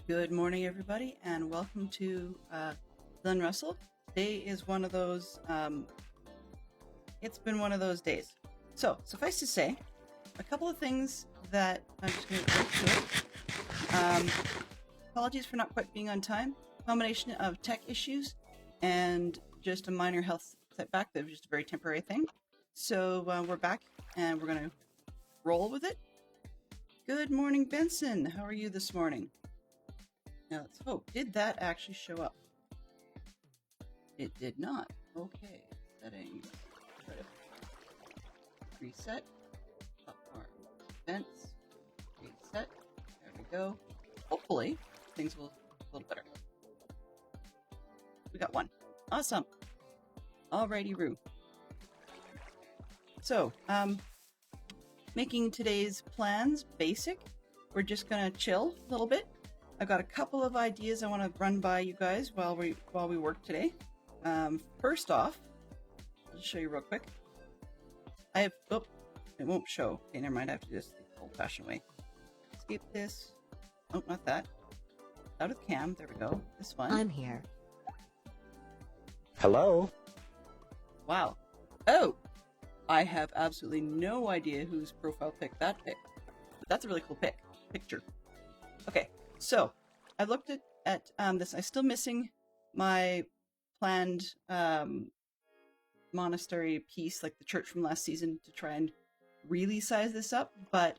Good morning, everybody, and welcome to Glen Russell. Today is one of those, it's been one of those days. So, suffice to say, a couple of things that I'm just going to go through. Apologies for not quite being on time. Combination of tech issues and just a minor health setback that was just a very temporary thing. So, we're back and we're going to roll with it. Good morning, Benson. How are you this morning? Now let's hope. Did that actually show up? It did not. Okay. Settings. Reset. Platform. Events. Reset. There we go. Hopefully things will a little better. We got one. Awesome. Alrighty, Roo. So, making today's plans basic. We're just gonna chill a little bit. I've got a couple of ideas I want to run by you guys while we work today. First off, I'll just show you real quick. I have, it won't show. Okay, never mind. I have to do this the old-fashioned way. Escape this. Oh, not that. Out of the cam. There we go. This one. I'm here. Hello. Wow. Oh, I have absolutely no idea whose profile picked that pic. But that's a really cool picture. Okay. So, I've looked at this. I'm still missing my planned monastery piece, like the church from last season, to try and really size this up. But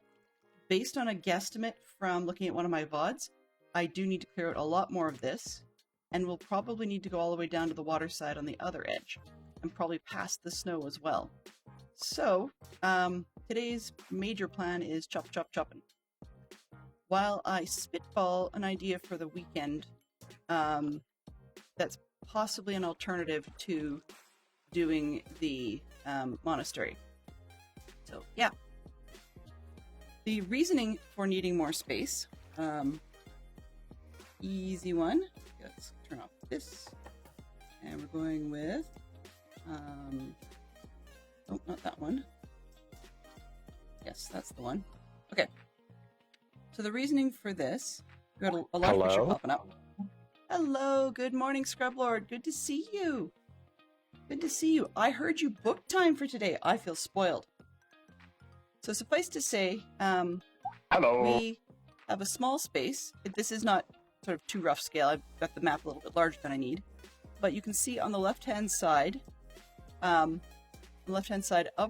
based on a guesstimate from looking at one of my VODs, I do need to clear out a lot more of this. And we'll probably need to go all the way down to the water side on the other edge. And probably past the snow as well. So, today's major plan is chopping. While I spitball an idea for the weekend, that's possibly an alternative to doing the monastery. So, yeah. The reasoning for needing more space, easy one. Let's turn off this. And we're going with, oh, not that one. Yes, that's the one. Okay. So the reasoning for this, we got a lot of picture popping up. Hello, good morning, Scrublord. Good to see you. Good to see you. I heard you booked time for today. I feel spoiled. So suffice to say, Hello. We have a small space. This is not sort of too rough scale. I've got the map a little bit larger than I need. But you can see on the left-hand side, of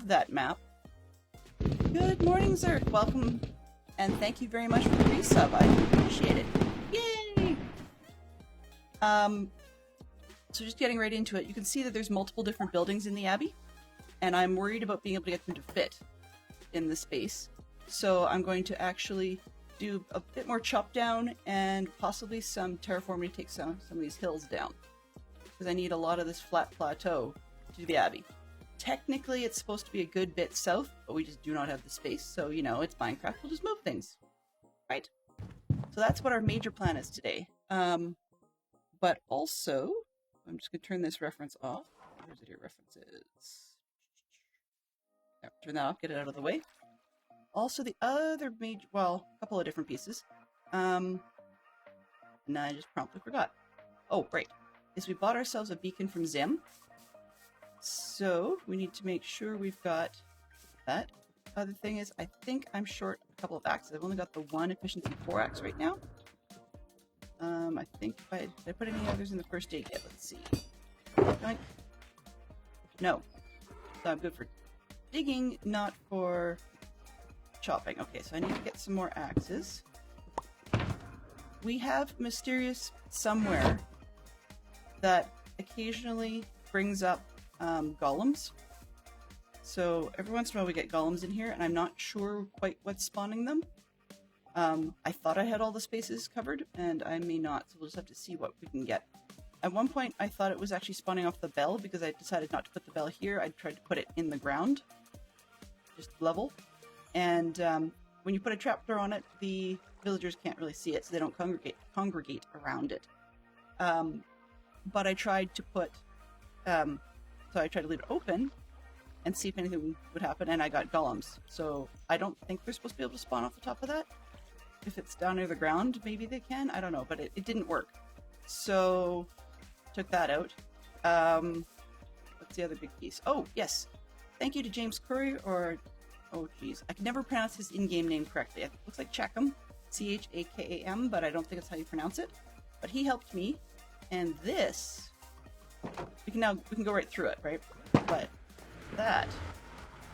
that map. Good morning, Zerk. Welcome. And thank you very much for the resub. I appreciate it. Yay! So just getting right into it, you can see that there's multiple different buildings in the Abbey, and I'm worried about being able to get them to fit in the space. So I'm going to actually do a bit more chop down and possibly some terraforming to take some of these hills down. Because I need a lot of this flat plateau to do the Abbey. Technically, it's supposed to be a good bit south, but we just do not have the space. So, you know, it's Minecraft. We'll just move things. Right? So that's what our major plan is today. But also, I'm just going to turn this reference off. Where's it here? References. Yeah, turn that off. Get it out of the way. Also, the other major... Well, a couple of different pieces. And I just promptly forgot. Oh, right. Is we bought ourselves a beacon from Zim. So, we need to make sure we've got that. Other thing is, I think I'm short a couple of axes. I've only got the one efficiency 4 axe right now. I think if did I put any others in the first aid kit? Let's see. No. So I'm good for digging, not for chopping. Okay, so I need to get some more axes. We have Mysterious somewhere that occasionally brings up golems. So every once in a while we get golems in here, and I'm not sure quite what's spawning them. I thought I had all the spaces covered, and I may not, so we'll just have to see what we can get. At one point, I thought it was actually spawning off the bell, because I decided not to put the bell here. I tried to put it in the ground, just level. And when you put a trapdoor on it, the villagers can't really see it, so they don't congregate around it. But I tried to put... so I tried to leave it open, and see if anything would happen, and I got golems. So I don't think they're supposed to be able to spawn off the top of that. if it's down near the ground, maybe they can. I don't know, but it didn't work. So took that out. What's the other big piece? Oh, yes. Thank you to James Curry, or oh geez, I can never pronounce his in-game name correctly. It looks like Chakam, Chakam, but I don't think that's how you pronounce it. But he helped me, and this we can go right through it, right? But that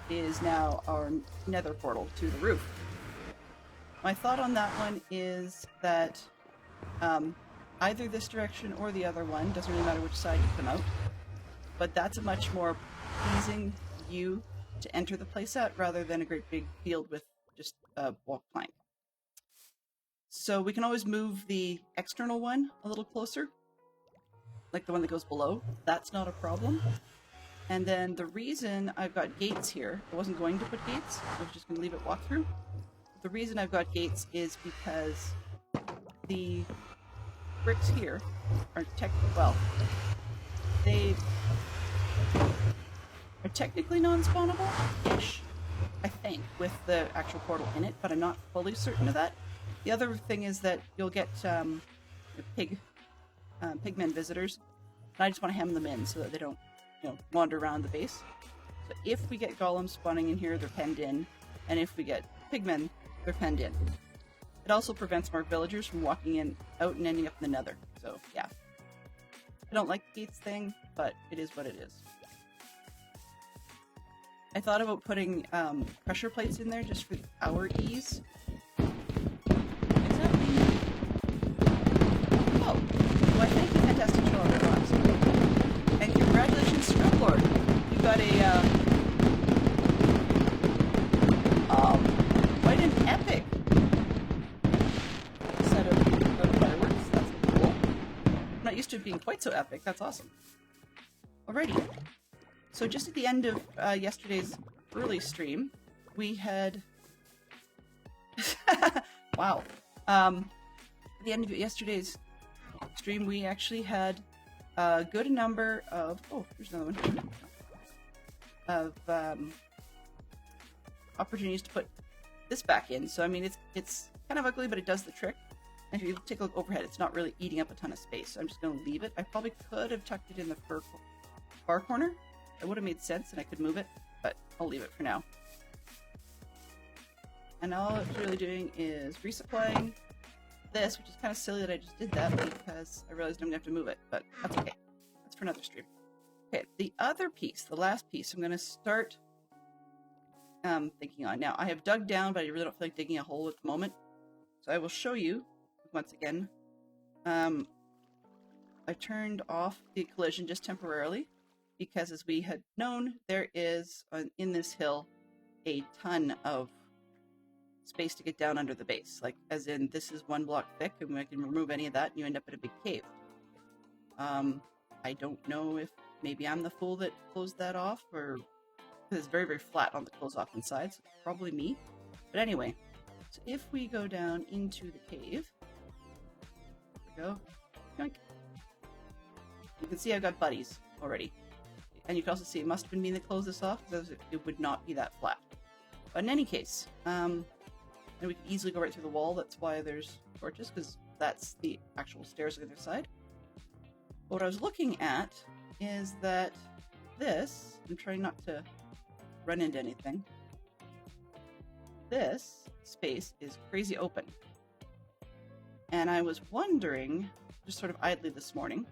is now our nether portal to the roof. My thought on that one is that either this direction or the other one, doesn't really matter which side you come out, but that's a much more pleasing view to enter the place at rather than a great big field with just a walk plank. So we can always move the external one a little closer, like the one that goes below. That's not a problem. And then the reason I've got gates here, I wasn't going to put gates, I was just going to leave it walk through. The reason I've got gates is because the bricks here are they are technically non-spawnable-ish, I think, with the actual portal in it, but I'm not fully certain of that. The other thing is that you'll get pigmen visitors, and I just want to hem them in so that they don't, wander around the base. So if we get golems spawning in here, they're penned in, and if we get pigmen, they're penned in. It also prevents more villagers from walking out and ending up in the nether. So yeah, I don't like the gates thing, but it is what it is. I thought about putting pressure plates in there just for our ease. Is that me? Oh, well, thank you, fantastic show, Ross. And congratulations, Scrublord. You got a quite an epic set of fireworks. That's cool. I'm not used to it being quite so epic. That's awesome. Alrighty. So just at the end of yesterday's early stream, we had... wow. At the end of yesterday's stream, we actually had a good number of... Oh, here's another one. Of opportunities to put this back in. So, I mean, it's kind of ugly, but it does the trick. And if you take a look overhead, it's not really eating up a ton of space. So I'm just going to leave it. I probably could have tucked it in the far corner. It would have made sense and I could move it, but I'll leave it for now. And all it's really doing is resupplying this, which is kind of silly that I just did that because I realized I'm going to have to move it, but that's okay. That's for another stream. Okay, the other piece, the last piece, I'm going to start thinking on. Now, I have dug down, but I really don't feel like digging a hole at the moment. So I will show you once again. I turned off the collision just temporarily, because as we had known, there is, in this hill, a ton of space to get down under the base. Like, as in, this is 1 block thick, and I can remove any of that, and you end up in a big cave. I don't know if maybe I'm the fool that closed that off, or... because it's very, very flat on the close-off inside, so it's probably me. But anyway, so if we go down into the cave... There we go. Yoink. You can see I've got buddies already. And you can also see it must have been me that closed this off, because it would not be that flat. But in any case, and we can easily go right through the wall. That's why there's torches, because that's the actual stairs on the other side. But what I was looking at is that this, I'm trying not to run into anything, this space is crazy open. And I was wondering, just sort of idly this morning,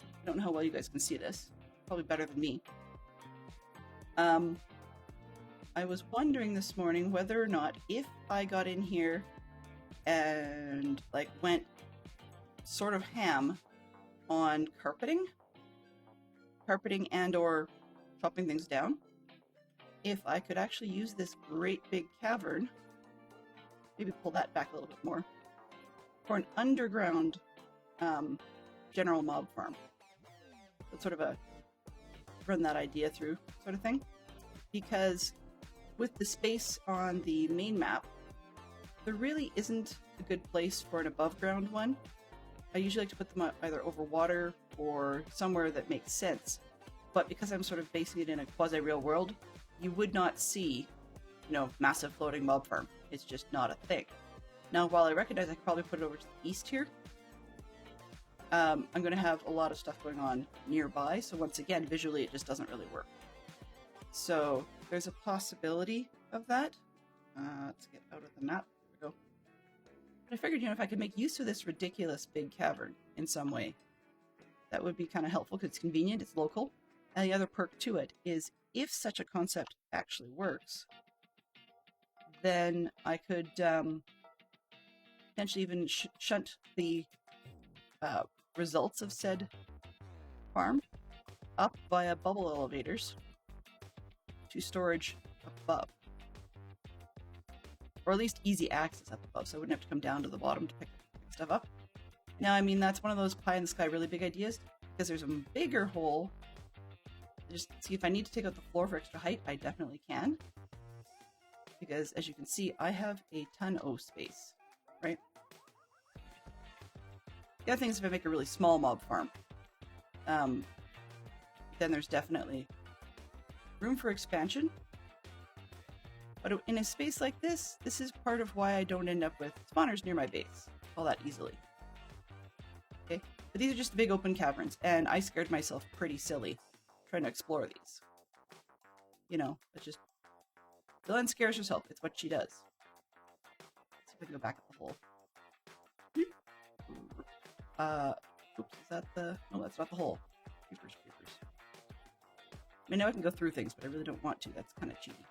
I don't know how well you guys can see this, probably better than me. I was wondering this morning whether or not if I got in here and like went sort of ham on carpeting and or chopping things down, if I could actually use this great big cavern, maybe pull that back a little bit more, for an underground general mob farm. That's sort of a run that idea through sort of thing, because with the space on the main map, there really isn't a good place for an above ground one. I usually like to put them either over water or somewhere that makes sense, but because I'm sort of basing it in a quasi real world, you would not see, massive floating mob farm. It's just not a thing. Now, while I recognize I could probably put it over to the east here, I'm going to have a lot of stuff going on nearby, so once again, visually it just doesn't really work. So there's a possibility of that. Let's get out of the map. There we go. But I figured, if I could make use of this ridiculous big cavern in some way, that would be kind of helpful because it's convenient, it's local. And the other perk to it is if such a concept actually works, then I could potentially even shunt the results of said farm up via bubble elevators to storage above. Or at least easy access up above, so I wouldn't have to come down to the bottom to pick stuff up. Now, I mean, that's one of those pie-in-the-sky really big ideas, because there's a bigger hole. Just see, if I need to take out the floor for extra height, I definitely can. Because, as you can see, I have a ton of space, right? The other thing is if I make a really small mob farm, then there's definitely room for expansion. But in a space like this, this is part of why I don't end up with spawners near my base all that easily. Okay, but these are just big open caverns, and I scared myself pretty silly trying to explore these. It's just, Dylan scares herself. It's what she does. Let's see if I can go back at the hole. Oops, is that the... No, that's not the hole. Creepers. I know I can go through things, but I really don't want to. That's kind of cheaty.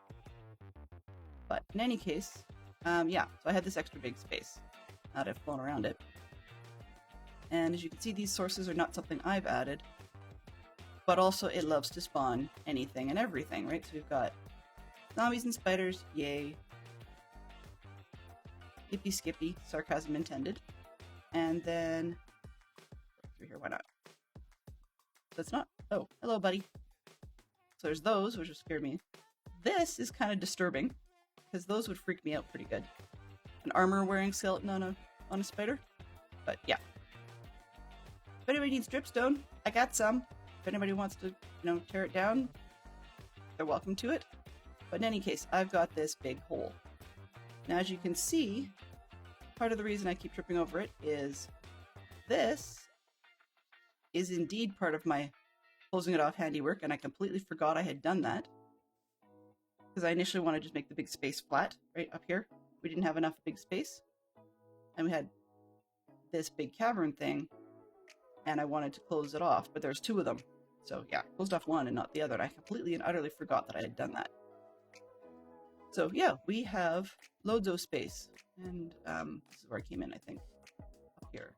But in any case, yeah, so I had this extra big space. Now that I've flown around it. And as you can see, these sources are not something I've added, but also it loves to spawn anything and everything, right? So we've got zombies and spiders, yay. Hippy skippy, sarcasm intended. And then, through here, why not? That's not, oh, hello buddy. So there's those, which would scare me. This is kind of disturbing, because those would freak me out pretty good. An armor-wearing skeleton on a spider? But yeah. If anybody needs dripstone, I got some. If anybody wants to, tear it down, they're welcome to it. But in any case, I've got this big hole. Now, as you can see, part of the reason I keep tripping over it is this is indeed part of my closing it off handiwork, and I completely forgot I had done that. Because I initially wanted to just make the big space flat, right up here. We didn't have enough big space. And we had this big cavern thing, and I wanted to close it off, but there's two of them. So yeah, closed off one and not the other, and I completely and utterly forgot that I had done that. So yeah, we have loads of space. And this is where I came in, I think. Up here.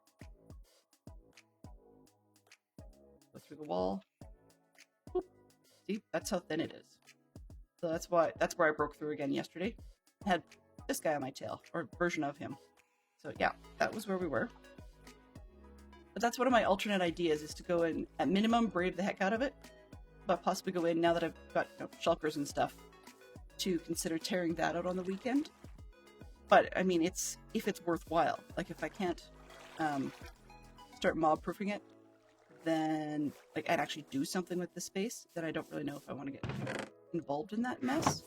Go through the wall. Whoop. See, that's how thin it is. So that's where I broke through again yesterday. I had this guy on my tail, or version of him. So yeah, that was where we were. But that's one of my alternate ideas, is to go in, at minimum, brave the heck out of it, but possibly go in, now that I've got shulkers and stuff, to consider tearing that out on the weekend. But, I mean, if it's worthwhile. Like, if I can't start mob-proofing it, then, and actually do something with the space, then I don't really know if I want to get involved in that mess.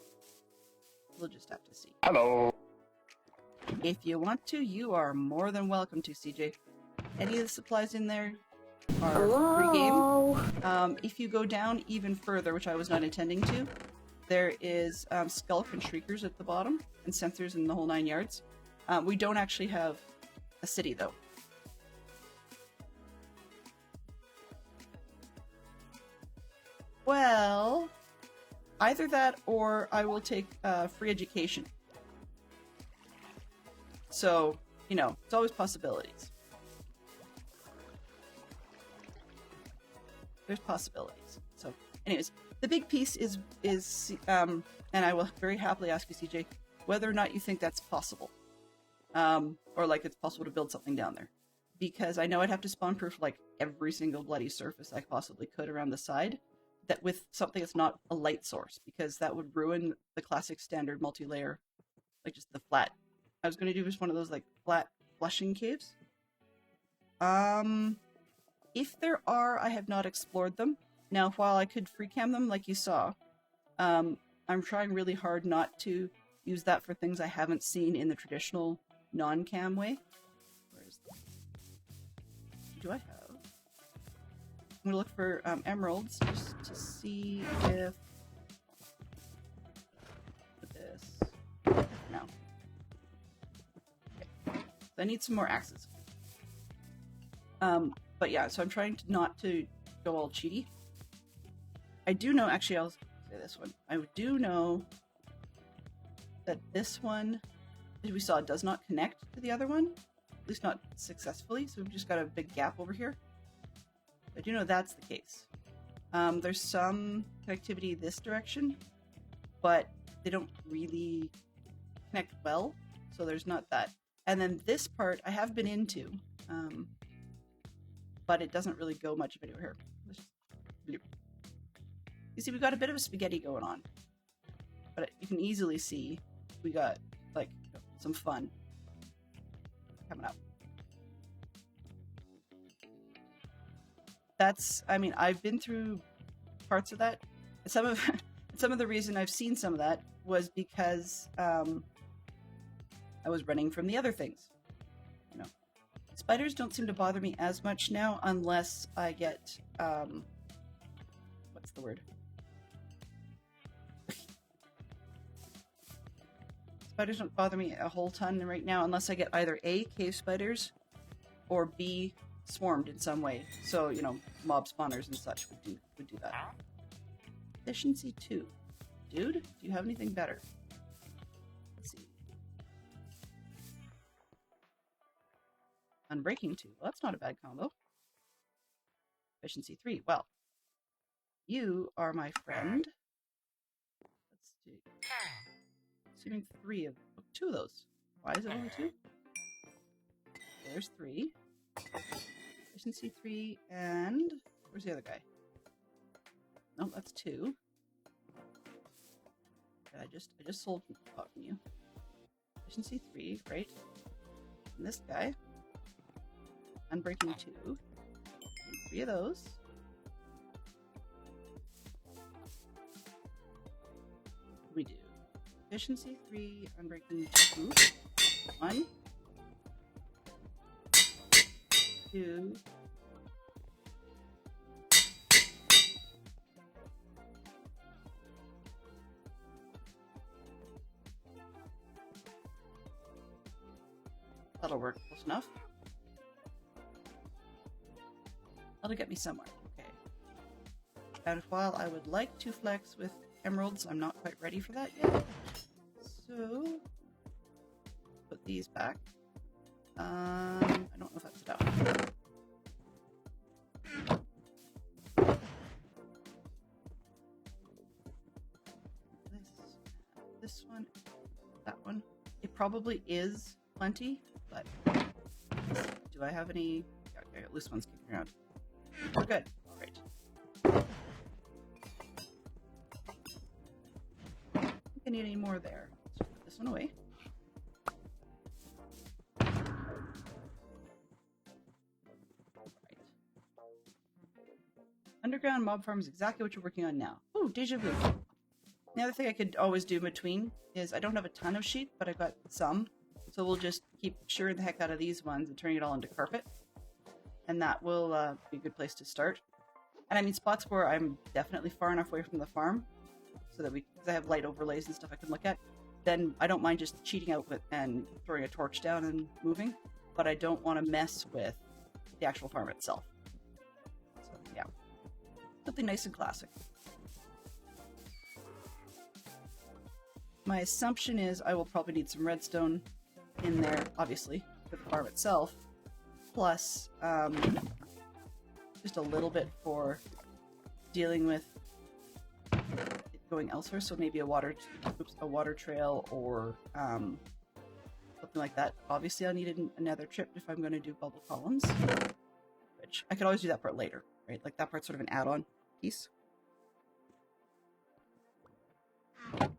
We'll just have to see. Hello! If you want to, you are more than welcome to, CJ. Any of the supplies in there are free game. If you go down even further, which I was not intending to, there is Skulk and Shriekers at the bottom, and Sensors in the whole 9 yards. We don't actually have a city, though. Well, either that or I will take free education. So, it's always possibilities. There's possibilities. So, anyways, the big piece is and I will very happily ask you, CJ, whether or not you think that's possible. Or it's possible to build something down there. Because I know I'd have to spawn-proof every single bloody surface I possibly could around the side, that with something that's not a light source, because that would ruin the classic standard multi-layer, just the flat. I was going to do just one of those flat flushing caves. If there are, I have not explored them. Now, while I could free cam them like you saw, I'm trying really hard not to use that for things I haven't seen in the traditional non-cam way. Where's do I have? I'm gonna look for emeralds just to see if this. No. Okay. So I need some more axes. But yeah, so I'm trying to not to go all cheaty. I do know, actually, I'll say this one. I do know that this one, as we saw, does not connect to the other one, at least not successfully. So we've just got a big gap over here. I do know that's the case. There's some connectivity this direction, but they don't really connect well. So there's not that. And then this part I have been into, but it doesn't really go much of anywhere here. You see, we've got a bit of a spaghetti going on, but you can easily see we got like some fun coming up. That's, I mean, I've been through parts of that. Some of the reason I've seen some of that was because I was running from the other things. You know, spiders don't seem to bother me as much now unless I get what's the word? Spiders don't bother me a whole ton right now unless I get either A, cave spiders, or B, swarmed in some way. So, you know, mob spawners and such would do that. Efficiency 2. Dude, do you have anything better? Let's see. Unbreaking 2. Well, that's not a bad combo. Efficiency 3. Well, you are my friend. Let's see. Assuming 2 of those. Why is it only 2? There's 3. Efficiency 3, and where's the other guy? No, that's 2. I just sold from you. Efficiency 3, right? And this guy. Unbreaking 2. 3 of those. We do. Efficiency 3, unbreaking 2. 1. 2. That'll work close enough. That'll get me somewhere. Okay. And while I would like to flex with emeralds, I'm not quite ready for that yet. So, put these back. I don't know if that's enough. This one, that one. It probably is plenty, but do I have any? Okay, loose ones kicking around. We're good. All right. I don't think I need any more there. Let's put this one away. Underground mob farm is exactly what you're working on now. Oh, deja vu. The other thing I could always do in between is I don't have a ton of sheep, but I've got some. So we'll just keep shearing the heck out of these ones and turning it all into carpet. And that will be a good place to start. And I mean, spots where I'm definitely far enough away from the farm so that because I have light overlays and stuff I can look at, then I don't mind just cheating out with and throwing a torch down and moving. But I don't want to mess with the actual farm itself. So, yeah. Something nice and classic. My assumption is I will probably need some redstone in there, obviously, for the farm itself, plus just a little bit for dealing with it going elsewhere. So maybe a water trail or something like that. Obviously, I'll need another trip if I'm going to do bubble columns, which I could always do that part later, right? Like that part's sort of an add-on piece.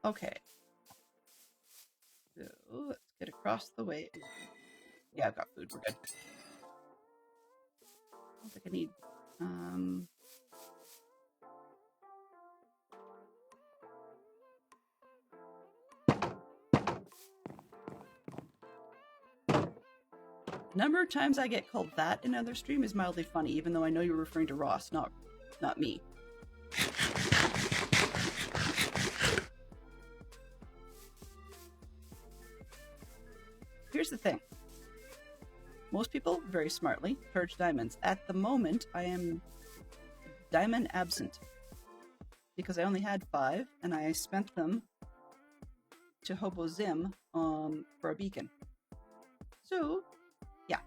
Okay. So let's get across the way. Yeah, I've got food. We're good. I don't think I need. Number of times I get called that in other stream is mildly funny, even though I know you're referring to Ross, not me. Here's the thing. Most people, very smartly, charge diamonds. At the moment, I am diamond absent because I only had 5 and I spent them to Hobo Zim for a beacon. So, yeah.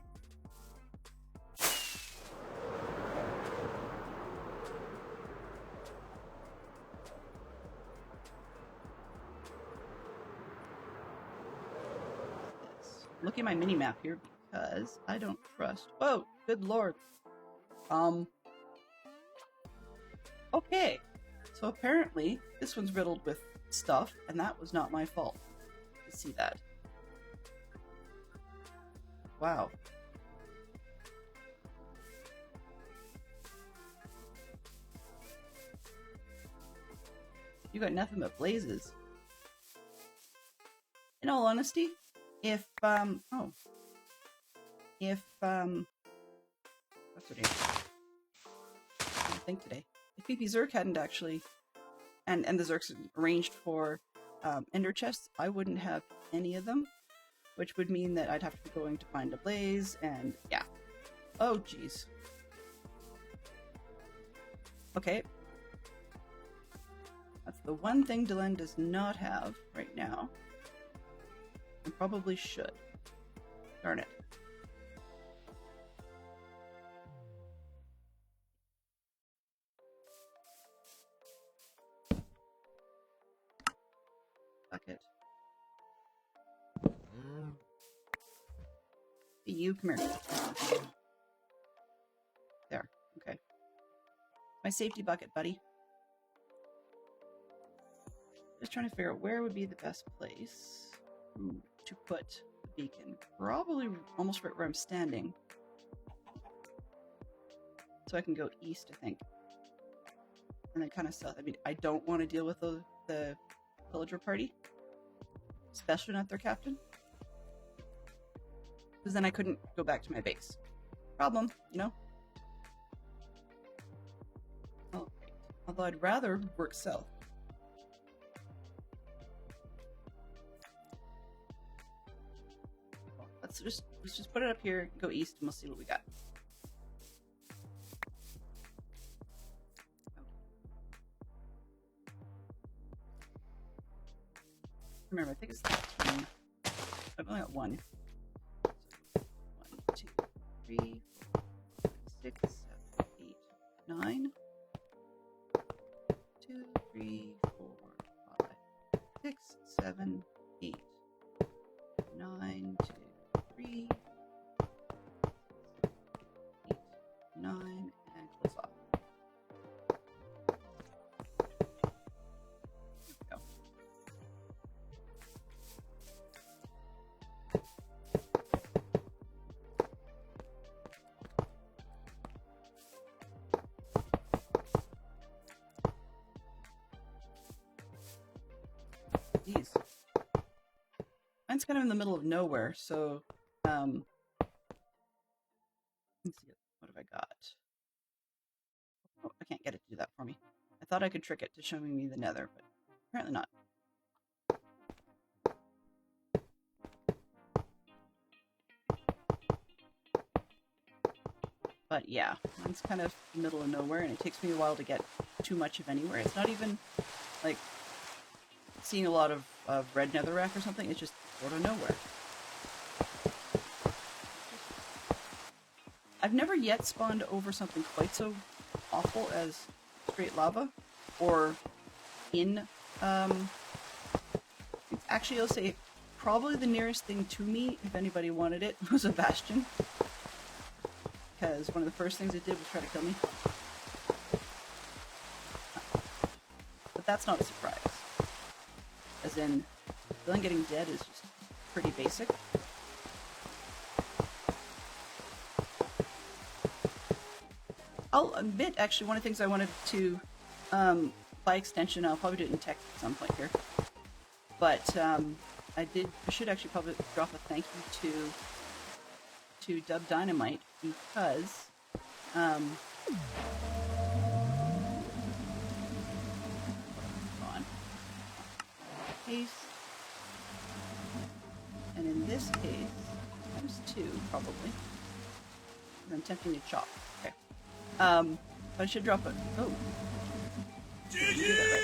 Looking at my mini map here because I don't trust. Whoa, good lord. Okay, so apparently this one's riddled with stuff, and that was not my fault. You see that? Wow. You got nothing but blazes. In all honesty, if what's her name? I think today. If PP Zerk hadn't actually, and the Zerks arranged for ender chests, I wouldn't have any of them, which would mean that I'd have to be going to find a blaze, and yeah. Oh, jeez. Okay. That's the one thing Dylan does not have right now. And probably should. Darn it. Bucket. Hey, you, come here. There. Okay. My safety bucket, buddy. Just trying to figure out where would be the best place to put the beacon. Probably almost right where I'm standing. So I can go east, I think. And then kind of south. I mean, I don't want to deal with the villager party. Especially not their captain. Because then I couldn't go back to my base. Problem, you know? Oh, although I'd rather work south. Let's just put it up here, go east, and we'll see what we got. Remember, I think it's 13. I've only got 1. So 1, 2, 3, 4, 5, 6, 7, 8, 9. 2, 3, 4, 5, 6, 7, 8, 9, 2, 3, 8, 9, and close off. There we go. Jeez. Mine's kind of in the middle of nowhere, so let's see, what have I got? Oh, I can't get it to do that for me. I thought I could trick it to showing me the nether, but apparently not. But yeah, mine's kind of in the middle of nowhere, and it takes me a while to get too much of anywhere. It's not even like seeing a lot of red netherrack or something. It's just sort of nowhere. I've never yet spawned over something quite so awful as straight lava, or in, actually I'll say probably the nearest thing to me, if anybody wanted it, was a bastion. Because one of the first things it did was try to kill me. But that's not a surprise. As in, feeling getting dead is just pretty basic. I'll admit, actually, one of the things I wanted to, by extension, I'll probably do it in text at some point here, but I should actually probably drop a thank you to to dub dynamite because on. Case, and in this case, times 2 probably. I'm attempting to chop. Okay. I should drop it. Oh. Did you do that right?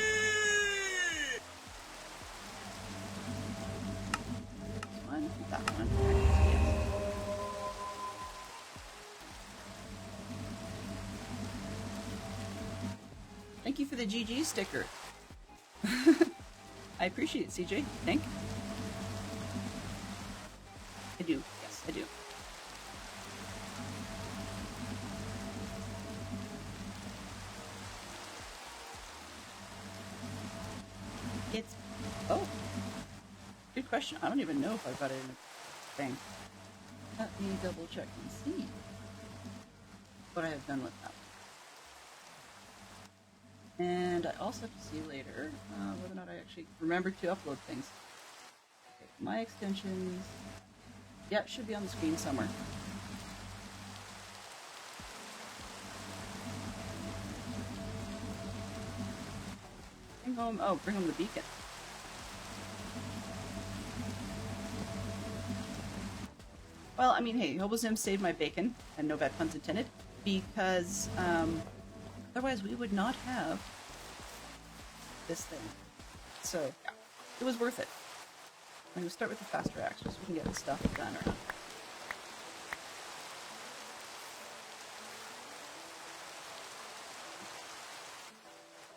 This one, that one. Yes. Thank you for the GG sticker. I appreciate it, CJ. Thank you. I do. Yes, I do. It's... Oh. Good question. I don't even know if I got it in a thing. Let me double check and see what I have done with that. And I also have to see later whether or not I actually remember to upload things. Okay, my extensions... Yeah, it should be on the screen somewhere. Bring home... Oh, bring home the beacon. Well, I mean, hey, Hobozim saved my bacon, and no bad puns intended, because otherwise we would not have this thing. So, yeah, it was worth it. I'm going to start with the faster axe, just so we can get the stuff done around.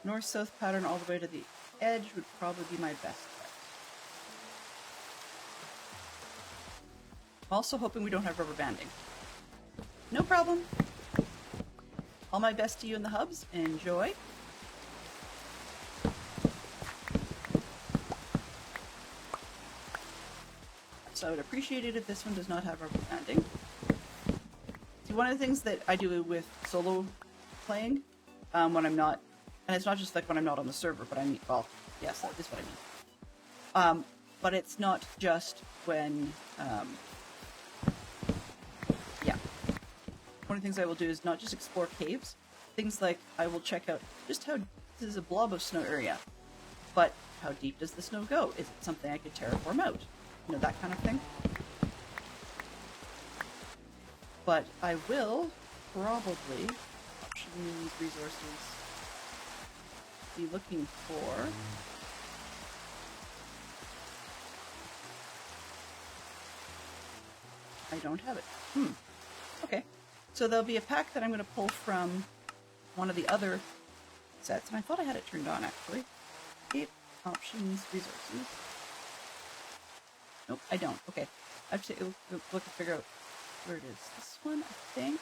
North-south pattern all the way to the edge would probably be my best bet. I'm also hoping we don't have rubber banding. No problem. All my best to you in the hubs. Enjoy. So I would appreciate it if this one does not have rubber banding. See, one of the things that I do with solo playing, when I'm not, and it's not just like when I'm not on the server, but I mean, well, yes, that is what I mean. But it's not just when, yeah. One of the things I will do is not just explore caves, things like I will check out just how, this is a blob of snow area, but how deep does the snow go? Is it something I could terraform out? You know, that kind of thing. But I will probably, options, resources, be looking for I don't have it. Okay. So there'll be a pack that I'm going to pull from one of the other sets, and I thought I had it turned on actually. Escape, options, resources. Nope, I don't. Okay. I have to look and figure out where it is. This one, I think.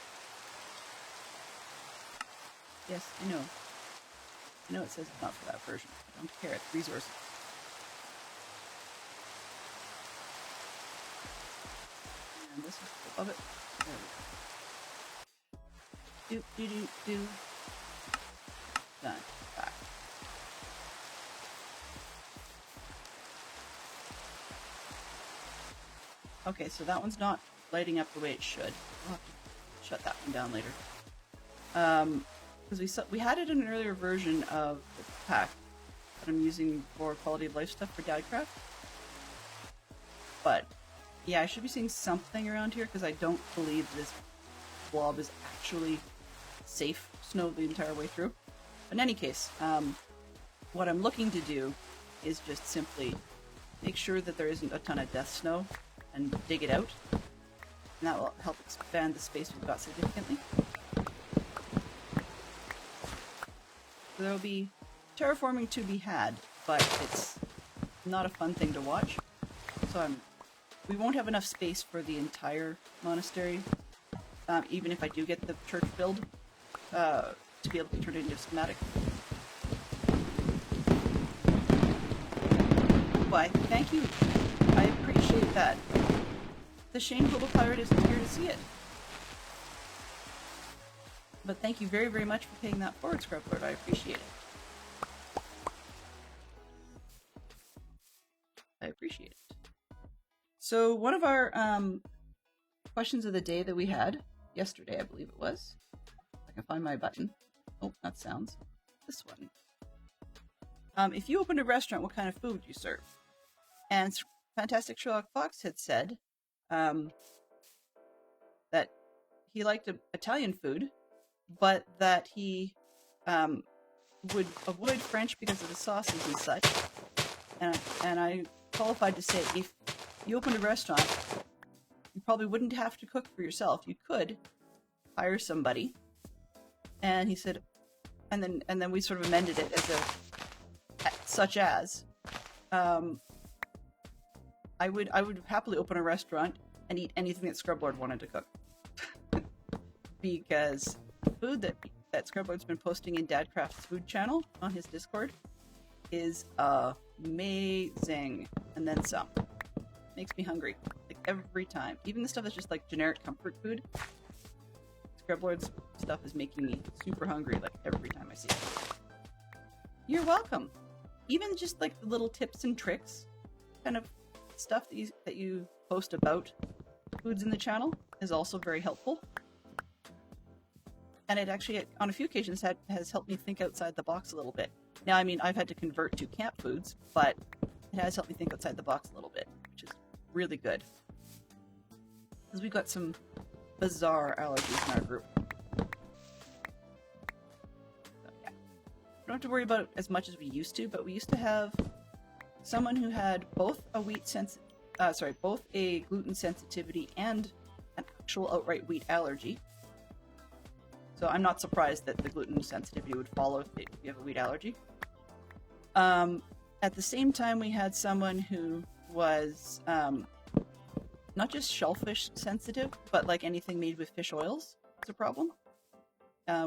Yes, I know. I know it says it's not for that version. I don't care. It's resources. And this is above it. There we go. Do. Done. Back. Okay, so that one's not lighting up the way it should. I'll have to shut that one down later. Because we had it in an earlier version of the pack that I'm using for quality of life stuff for DadCaff. But yeah, I should be seeing something around here because I don't believe this blob is actually safe snow the entire way through. But in any case, what I'm looking to do is just simply make sure that there isn't a ton of death snow and dig it out. And that will help expand the space we've got significantly. So there will be terraforming to be had, but it's not a fun thing to watch. So we won't have enough space for the entire monastery, even if I do get the church build, to be able to turn it into a schematic. Why, thank you. I appreciate that. The shame Hobo Pirate isn't here to see it. But thank you very, very much for paying that forward, Scrublord. I appreciate it. I appreciate it. So one of our questions of the day that we had yesterday, I believe it was. If I can find my button. Oh, not sounds. This one. If you opened a restaurant, what kind of food would you serve? And Fantastic Sherlock Fox had said that he liked Italian food, but that he would avoid French because of the sauces and such. And I qualified to say, if you opened a restaurant, you probably wouldn't have to cook for yourself. You could hire somebody. And he said, and then we sort of amended it as such as, I would happily open a restaurant and eat anything that Scrublord wanted to cook. Because the food that Scrublord's been posting in DadCaff's food channel on his Discord is amazing. And then some. Makes me hungry. Like every time. Even the stuff that's just like generic comfort food. Scrublord's stuff is making me super hungry like every time I see it. You're welcome. Even just like the little tips and tricks kind of stuff that you post about foods in the channel is also very helpful. And it actually, on a few occasions, has helped me think outside the box a little bit. Now, I mean, I've had to convert to camp foods, but it has helped me think outside the box a little bit, which is really good. Because we've got some bizarre allergies in our group. So, yeah. We don't have to worry about it as much as we used to, but we used to have someone who had both a both a gluten sensitivity and an actual outright wheat allergy. So I'm not surprised that the gluten sensitivity would follow if you have a wheat allergy. At the same time, we had someone who was not just shellfish sensitive, but like anything made with fish oils is a problem.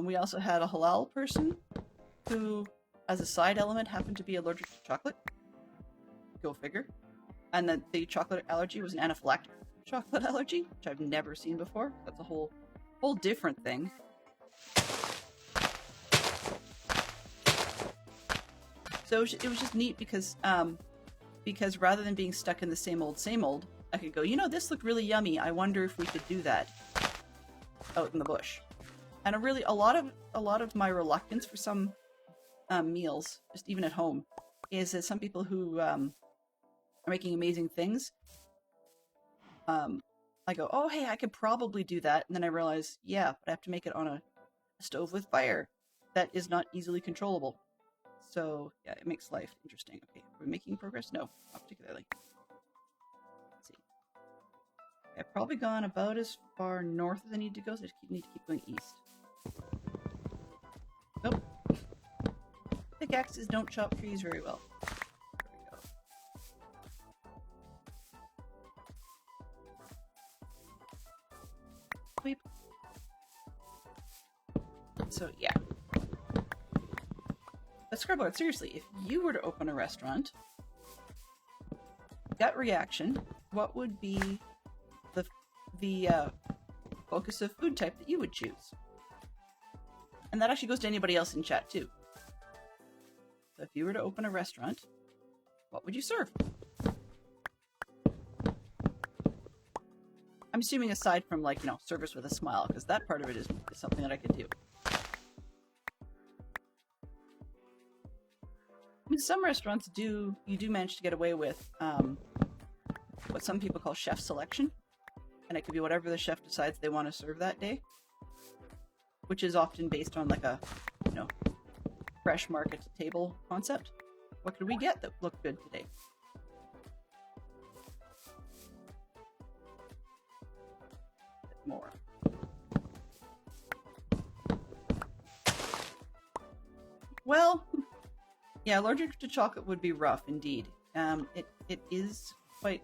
We also had a halal person who, as a side element, happened to be allergic to chocolate. Go figure. And then the chocolate allergy was an anaphylactic chocolate allergy, which I've never seen before. That's a whole different thing. So it was just neat because rather than being stuck in the same old, I could go, this looked really yummy. I wonder if we could do that out in the bush. And a lot of my reluctance for some meals, just even at home, is that some people who are making amazing things, I go, oh hey, I could probably do that, and then I realize, yeah, but I have to make it on a stove with fire that is not easily controllable. So, yeah, it makes life interesting. Okay, are we making progress? No, not particularly. Let's see. I've probably gone about as far north as I need to go, so I just need to keep going east. Nope. Pickaxes don't chop trees very well. There we go. Weep. So, yeah. But Scrublord, seriously, if you were to open a restaurant, gut reaction, what would be the focus of food type that you would choose? And that actually goes to anybody else in chat, too. So if you were to open a restaurant, what would you serve? I'm assuming aside from, service with a smile, because that part of it is something that I could do. I mean, some restaurants you do manage to get away with what some people call chef selection, and it could be whatever the chef decides they want to serve that day, which is often based on like a fresh market to table concept. What could we get that looked good today? A bit more. Well. Yeah, allergic to chocolate would be rough indeed. It is quite,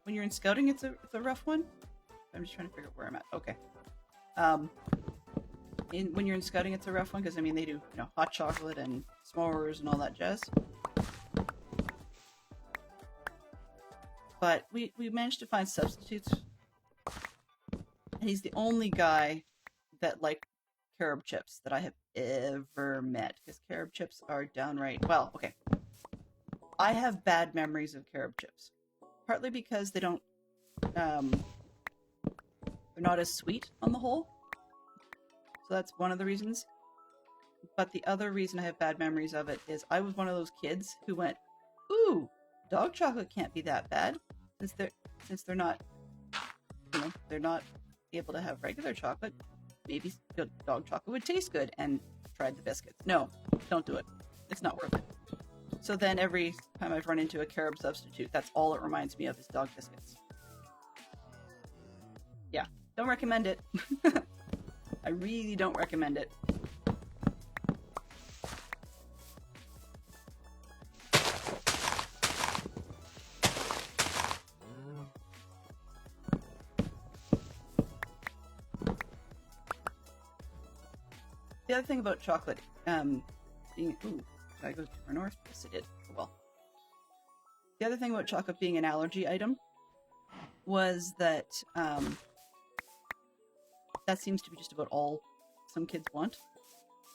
when you're in scouting, it's a rough one. I'm just trying to figure out where I'm at. Okay. When you're in scouting, it's a rough one because they do hot chocolate and s'mores and all that jazz. But we managed to find substitutes, and he's the only guy that liked carob chips that I have ever met, because carob chips are downright, well, okay. I have bad memories of carob chips. Partly because they're They're not as sweet on the whole. So that's one of the reasons. But the other reason I have bad memories of it is I was one of those kids who went, ooh, dog chocolate can't be that bad since they're not, you know, they're not able to have regular chocolate. Maybe dog chocolate would taste good, and tried the biscuits. No, don't do it. It's not worth it. So then every time I've run into a carob substitute, that's all it reminds me of is dog biscuits. Yeah, don't recommend it. I really don't recommend it. The other thing about chocolate, being, ooh, did I go too north? Yes, I did. Oh, well. The other thing about chocolate being an allergy item was that that seems to be just about all some kids want.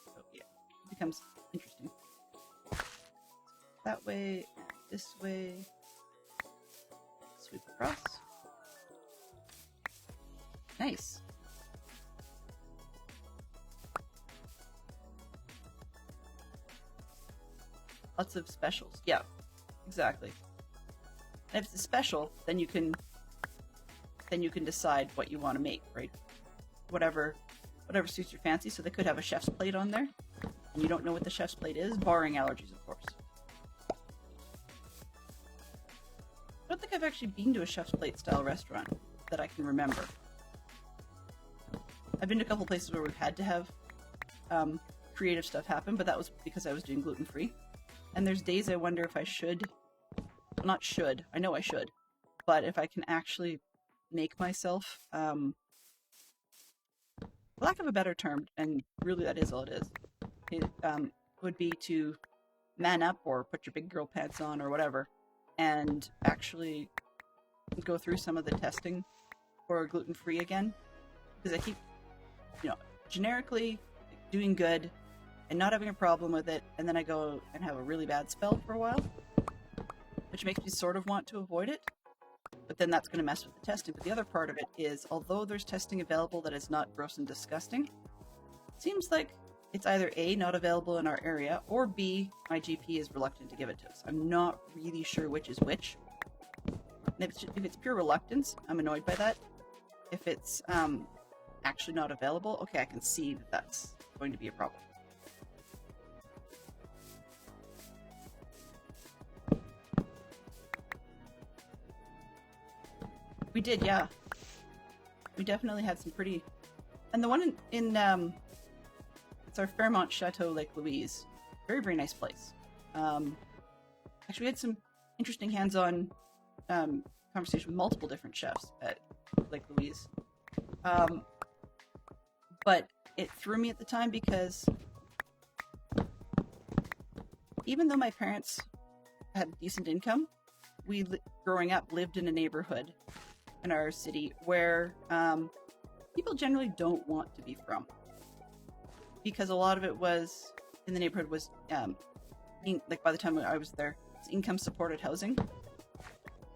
So yeah, it becomes interesting. That way, this way, sweep across. Nice. Lots of specials. Yeah, exactly. And if it's a special, then you can decide what you want to make, right? Whatever suits your fancy. So they could have a chef's plate on there, and you don't know what the chef's plate is, barring allergies, of course. I don't think I've actually been to a chef's plate style restaurant that I can remember. I've been to a couple places where we've had to have creative stuff happen, but that was because I was doing gluten-free. And there's days I wonder if I should, well, not should, I know I should, but if I can actually make myself, for lack of a better term, and really that is all it is, it would be to man up or put your big girl pants on or whatever, and actually go through some of the testing for gluten-free again, because I keep, you know, generically doing good and not having a problem with it, and then I go and have a really bad spell for a while, which makes me sort of want to avoid it, but then that's going to mess with the testing. But the other part of it is, although there's testing available that is not gross and disgusting, it seems like it's either A, not available in our area, or B, my GP is reluctant to give it to us. I'm not really sure which is which. And if it's pure reluctance, I'm annoyed by that. If it's actually not available, okay, I can see that that's going to be a problem. We did, yeah. We definitely had some pretty... And the one in it's our Fairmont Chateau Lake Louise. Very, very nice place. Actually, we had some interesting hands-on conversation with multiple different chefs at Lake Louise. But it threw me at the time because even though my parents had a decent income, we, growing up, lived in a neighborhood in our city where people generally don't want to be from, because a lot of it was in the neighborhood was like by the time I was there, it's income supported housing.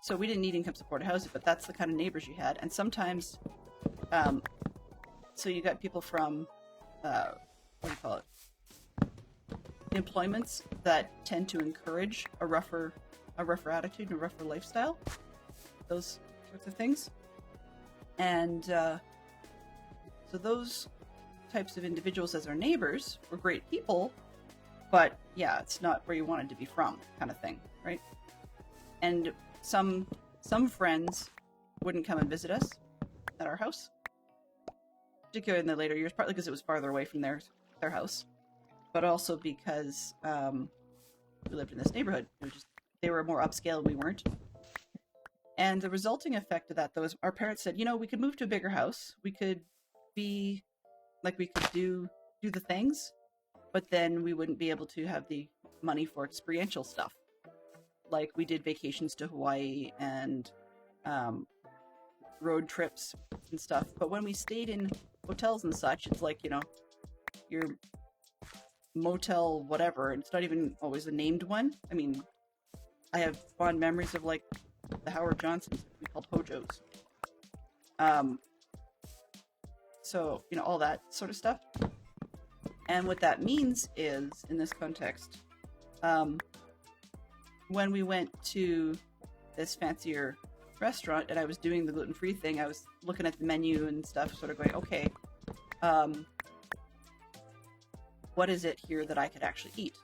So we didn't need income supported housing, but that's the kind of neighbors you had. And sometimes so you got people from what do you call it, employments that tend to encourage a rougher attitude and a rougher lifestyle, those sorts of things. And so those types of individuals as our neighbors were great people, but yeah, it's not where you wanted to be from, kind of thing, right? And some friends wouldn't come and visit us at our house, particularly in the later years, partly because it was farther away from their house, but also because we lived in this neighborhood. They were more upscale and we weren't. And the resulting effect of that, though, is our parents said, you know, we could move to a bigger house. We could be, like, we could do the things, but then we wouldn't be able to have the money for experiential stuff. Like, we did vacations to Hawaii and road trips and stuff. But when we stayed in hotels and such, it's like, you know, your motel whatever, and it's not even always a named one. I mean, I have fond memories of, like, the Howard Johnsons we called Hojos. So, you know, all that sort of stuff. And what that means is, in this context, when we went to this fancier restaurant and I was doing the gluten-free thing, I was looking at the menu and stuff, sort of going, okay, what is it here that I could actually eat?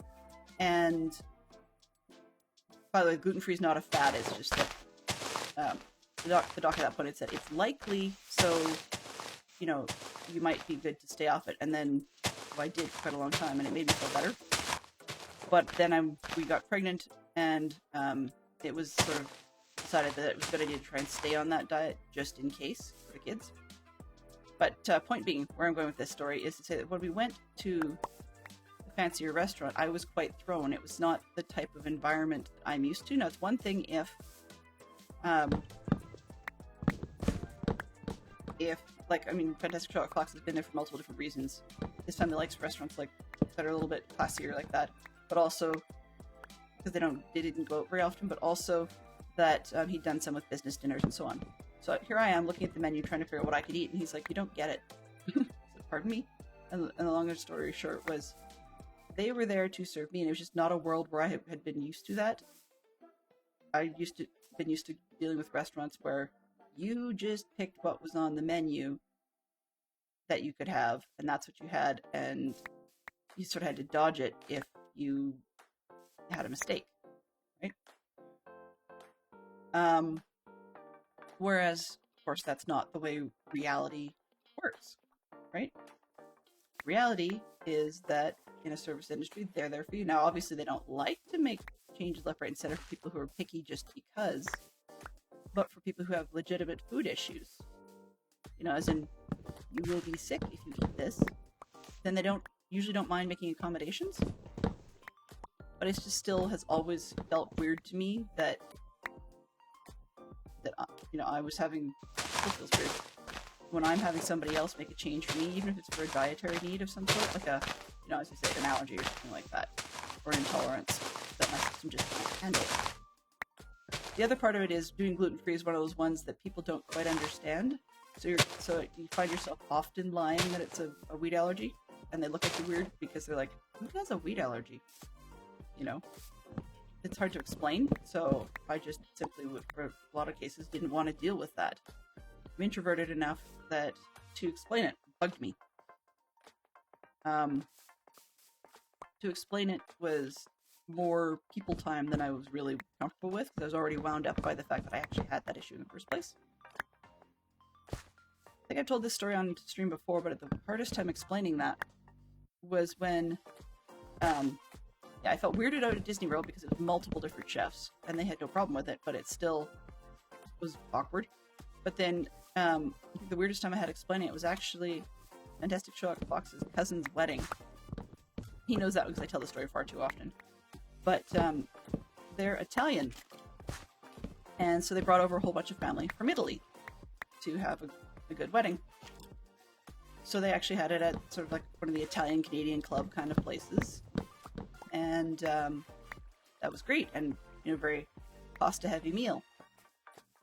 And by the way, gluten-free is not a fad, it's just that the doc at that point had said it's likely, so, you know, you might be good to stay off it. And then I did for quite a long time, and it made me feel better. But then we got pregnant, and it was sort of decided that it was a good idea to try and stay on that diet just in case for the kids. But point being, where I'm going with this story is to say that when we went to the fancier restaurant, I was quite thrown. It was not the type of environment I'm used to. Now, it's one thing if like, I mean, Fantastic Chocolate Fox has been there for multiple different reasons. This time they likes restaurants like that are a little bit classier like that, but also because they didn't go out very often, but also that he'd done some with business dinners and so on. So here I am looking at the menu trying to figure out what I could eat, and he's like, "You don't get it." Said, pardon me? And the longer story short was, they were there to serve me, and it was just not a world where I had been used to that. I been used to dealing with restaurants where you just picked what was on the menu that you could have, and that's what you had, and you sort of had to dodge it if you had a mistake, right? Whereas, of course, that's not the way reality works, right? Reality is that in a service industry, they're there for you. Now, obviously, they don't like to make changes left, right, and center for people who are picky just because, but for people who have legitimate food issues, you know, as in, you will be sick if you eat this, then they usually don't mind making accommodations. But it just still has always felt weird to me that you know, I was having, still feels weird when I'm having somebody else make a change for me, even if it's for a dietary need of some sort, like you know, as I say, an allergy or something like that, or an intolerance that my system just can't handle. The other part of it is doing gluten-free is one of those ones that people don't quite understand. So you find yourself often lying that it's a wheat allergy, and they look at you weird because they're like, "Who has a wheat allergy?" You know, it's hard to explain. So I just simply, for a lot of cases, didn't want to deal with that. I'm introverted enough that to explain it bugged me. To explain it was more people time than I was really comfortable with, because I was already wound up by the fact that I actually had that issue in the first place. I think I've told this story on stream before, but the hardest time explaining that was when I felt weirded out at Disney World because it was multiple different chefs, and they had no problem with it, but it still was awkward. But then I think the weirdest time I had explaining it was actually Fantastic Chocolate Fox's cousin's wedding. He knows that because I tell the story far too often. But they're Italian, and so they brought over a whole bunch of family from Italy to have a good wedding. So they actually had it at sort of like one of the Italian-Canadian club kind of places. And that was great, and, you know, very pasta-heavy meal.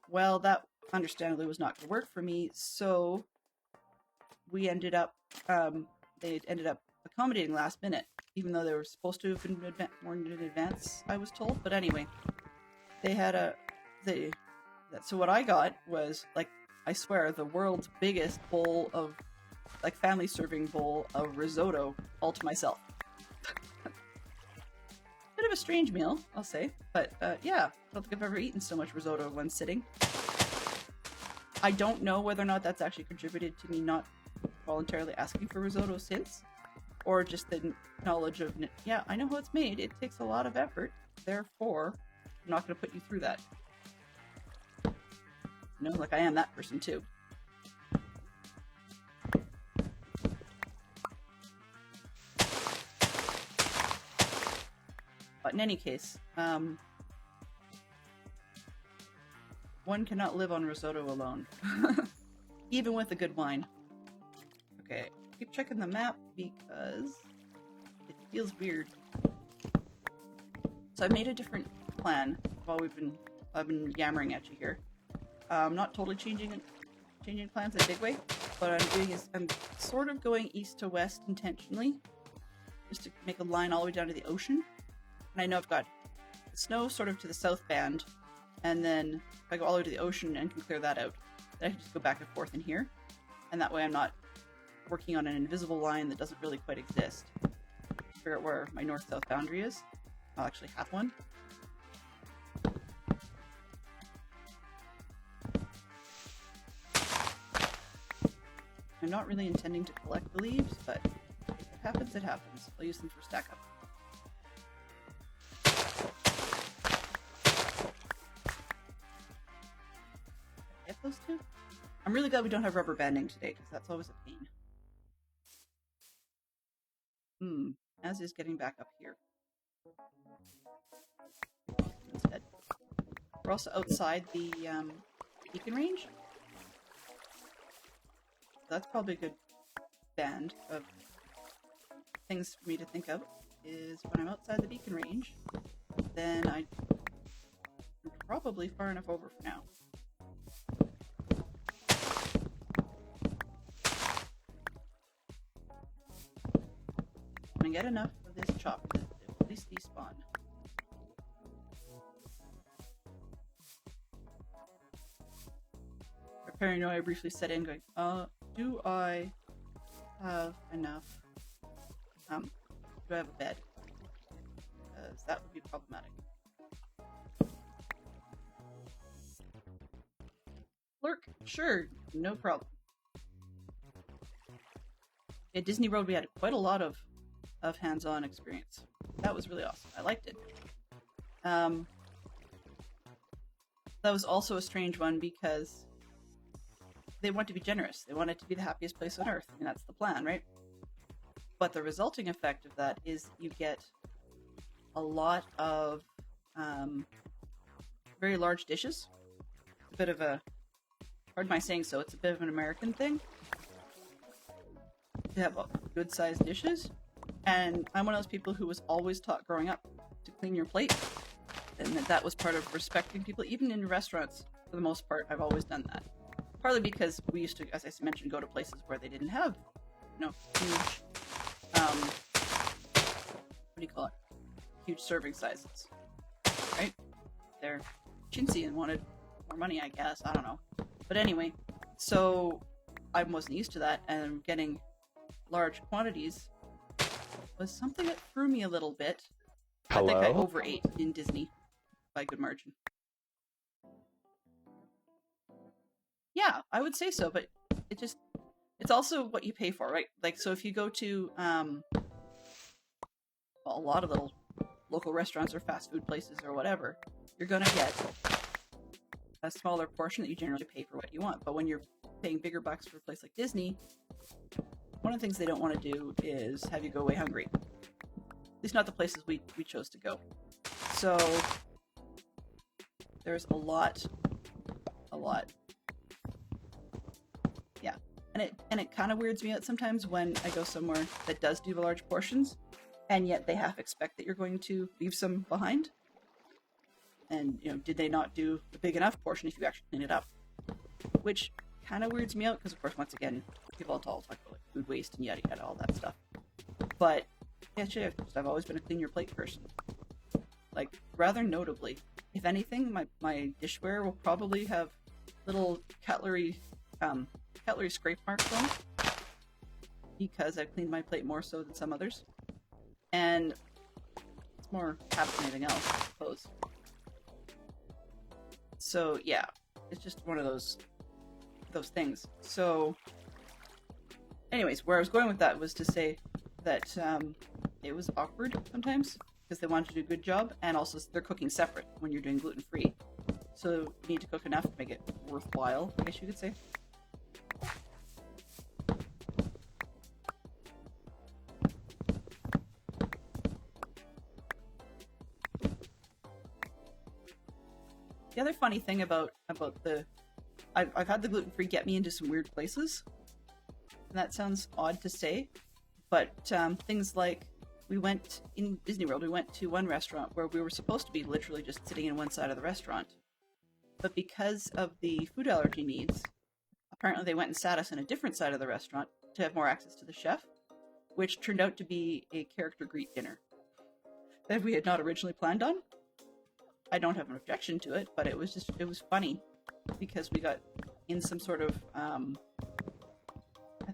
Well, that understandably was not going to work for me, so we ended up, they ended up accommodating last minute, even though they were supposed to have been warned in advance, I was told. But anyway, they had so what I got was, like, I swear, the world's biggest bowl of, like, family serving bowl of risotto all to myself. Bit of a strange meal, I'll say, but yeah, I don't think I've ever eaten so much risotto in one sitting. I don't know whether or not that's actually contributed to me not voluntarily asking for risotto since, or just the knowledge of, yeah, I know how it's made, it takes a lot of effort, therefore I'm not going to put you through that. You know, like I am that person too. But in any case, one cannot live on risotto alone, even with a good wine. Okay, keep checking the map because it feels weird. So I've made a different plan while I've been yammering at you here. Not totally changing plans in a big way, what I'm doing is I'm sort of going east to west intentionally, just to make a line all the way down to the ocean. And I know I've got the snow sort of to the south band, and then if I go all the way to the ocean and can clear that out, then I can just go back and forth in here. And that way I'm not working on an invisible line that doesn't really quite exist. Figure out where my north-south boundary is. I'll actually have one. I'm not really intending to collect the leaves, but if it happens, it happens. I'll use them for stack up. Get those two? I'm really glad we don't have rubber banding today, because that's always a pain. As is getting back up here. Instead. We're also outside the beacon range. That's probably a good band of things for me to think of, is when I'm outside the beacon range, then I'm probably far enough over for now. I'm gonna get enough of this chop to at least despawn. Paranoia briefly set in, going, do I have enough? Do I have a bed? Because that would be problematic. Lurk? Sure, no problem. At Disney World, we had quite a lot of hands-on experience. That was really awesome. I liked it. That was also a strange one because they want to be generous. They want it to be the happiest place on earth. I mean, that's the plan, right? But the resulting effect of that is you get a lot of very large dishes. It's a bit of a, pardon my saying so, it's a bit of an American thing to have good-sized dishes. And I'm one of those people who was always taught growing up to clean your plate. And that was part of respecting people. Even in restaurants, for the most part, I've always done that. Partly because we used to, as I mentioned, go to places where they didn't have, huge, what do you call it? Huge serving sizes, right? They're chintzy and wanted more money, I guess. I don't know. But anyway, so I wasn't used to that, and getting large quantities was something that threw me a little bit. Hello? I think I overate in Disney by a good margin. Yeah, I would say so, but it's also what you pay for, right? Like, so if you go to a lot of little local restaurants or fast food places or whatever, you're going to get a smaller portion that you generally pay for what you want. But when you're paying bigger bucks for a place like Disney, one of the things they don't want to do is have you go away hungry. At least not the places we chose to go. So there's a lot. Yeah. And it kind of weirds me out sometimes when I go somewhere that does do the large portions, and yet they half expect that you're going to leave some behind. And, did they not do a big enough portion if you actually clean it up? Which kind of weirds me out because, of course, once again, people all talk about like food waste and yada yada, all that stuff. But actually, I've always been a clean your plate person. Like, rather notably, if anything, my dishware will probably have little cutlery scrape marks on it because I've cleaned my plate more so than some others. And it's more habit than anything else, I suppose. So yeah, it's just one of those things. So anyways, where I was going with that was to say that it was awkward sometimes because they wanted to do a good job, and also they're cooking separate when you're doing gluten-free. So you need to cook enough to make it worthwhile, I guess you could say. The other funny thing about I've had the gluten-free get me into some weird places, and that sounds odd to say, but things like we went in Disney World, we went to one restaurant where we were supposed to be literally just sitting in one side of the restaurant, but because of the food allergy needs, apparently they went and sat us in a different side of the restaurant to have more access to the chef, which turned out to be a character greet dinner that we had not originally planned on. I don't have an objection to it, but it was funny because we got in some sort of, I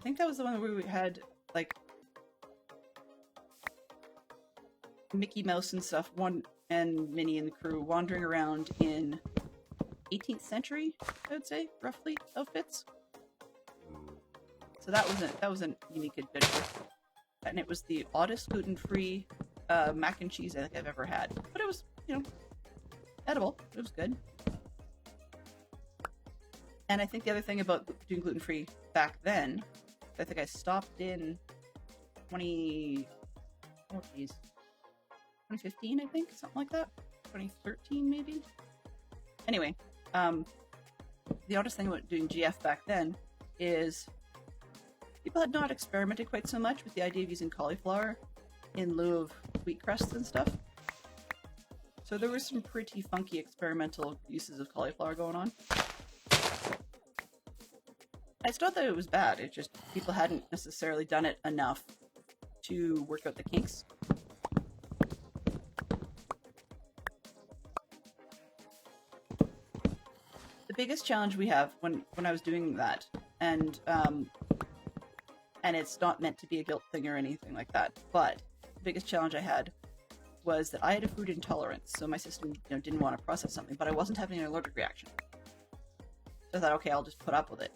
think that was the one where we had, like, Mickey Mouse and stuff, and Minnie and the crew wandering around in 18th century, I would say, roughly, outfits. So that was a unique adventure. And it was the oddest gluten-free mac and cheese I think I've ever had. But it was, edible. It was good. And I think the other thing about doing gluten-free back then, I think I stopped in 2015, I think, something like that. 2013, maybe. Anyway, the oddest thing about doing GF back then is people had not experimented quite so much with the idea of using cauliflower in lieu of wheat crusts and stuff. So there were some pretty funky experimental uses of cauliflower going on. It's not that it was bad, it's just people hadn't necessarily done it enough to work out the kinks. The biggest challenge we have when I was doing that, and it's not meant to be a guilt thing or anything like that, but the biggest challenge I had was that I had a food intolerance, so my system didn't want to process something, but I wasn't having an allergic reaction. So I thought, okay, I'll just put up with it.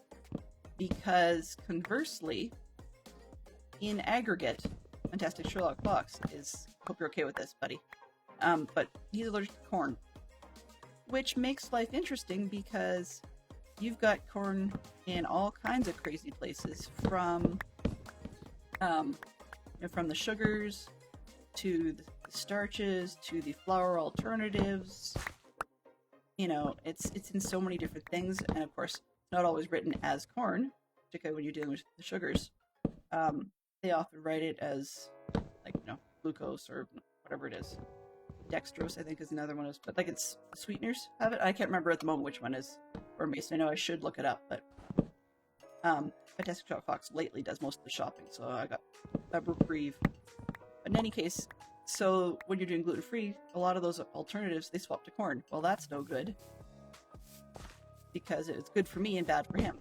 Because conversely, in aggregate, Fantastic Sherlock Fox is, hope you're okay with this, buddy, but he's allergic to corn. Which makes life interesting because you've got corn in all kinds of crazy places, from the sugars to the starches to the flour alternatives. It's in so many different things, and of course, not always written as corn, particularly when you're dealing with the sugars. They often write it as glucose or whatever it is. Dextrose, I think, is another one. But it's sweeteners have it. I can't remember at the moment which one is for me, so I know I should look it up. But Fantastic Sherlock Fox lately does most of the shopping, so I got a reprieve. But in any case, so when you're doing gluten-free, a lot of those alternatives, they swap to corn. Well, that's no good, because it's good for me and bad for him.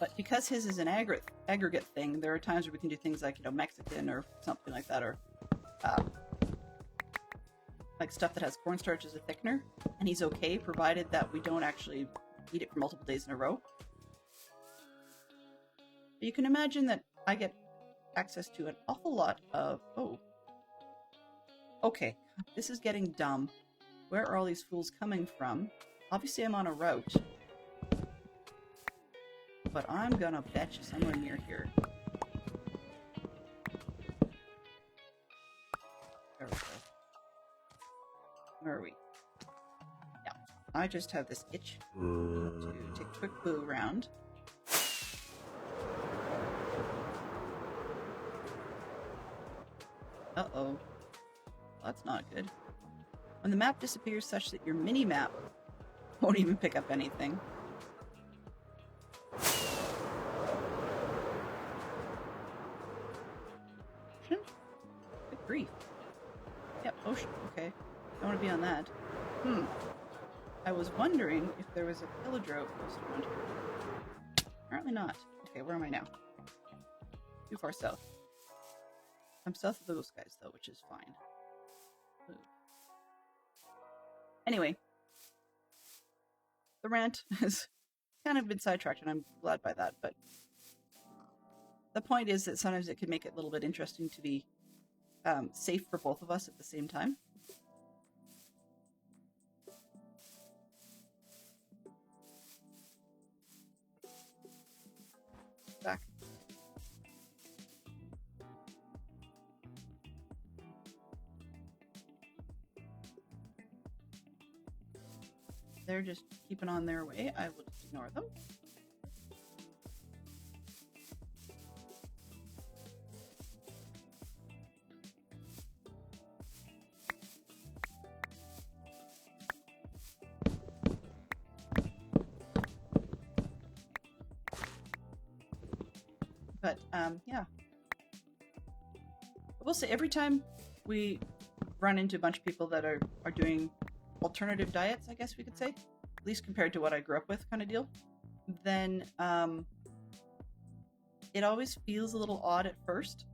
But because his is an aggregate thing, there are times where we can do things like, Mexican or something like that, or like stuff that has cornstarch as a thickener, and he's okay, provided that we don't actually eat it for multiple days in a row. But you can imagine that I get access to an awful lot of... Oh. Okay, this is getting dumb. Where are all these fools coming from? Obviously I'm on a route. But I'm gonna bet you somewhere near here. There we go. Where are we? Yeah. I just have this itch to take a quick boo around. Uh-oh. That's not good. When the map disappears such that your mini-map won't even pick up anything. Ocean? Good grief. Yep, ocean. Okay. I want to be on that. I was wondering if there was a pillager outpost around here. Apparently not. Okay, where am I now? Too far south. I'm south of those guys, though, which is fine. Ooh. Anyway, the rant has kind of been sidetracked, and I'm glad by that, but the point is that sometimes it can make it a little bit interesting to be safe for both of us at the same time. Back. They're just keeping on their way. I will just ignore them. But yeah, I will say every time we run into a bunch of people that are doing alternative diets, I guess we could say, at least compared to what I grew up with, kind of deal, then it always feels a little odd at first,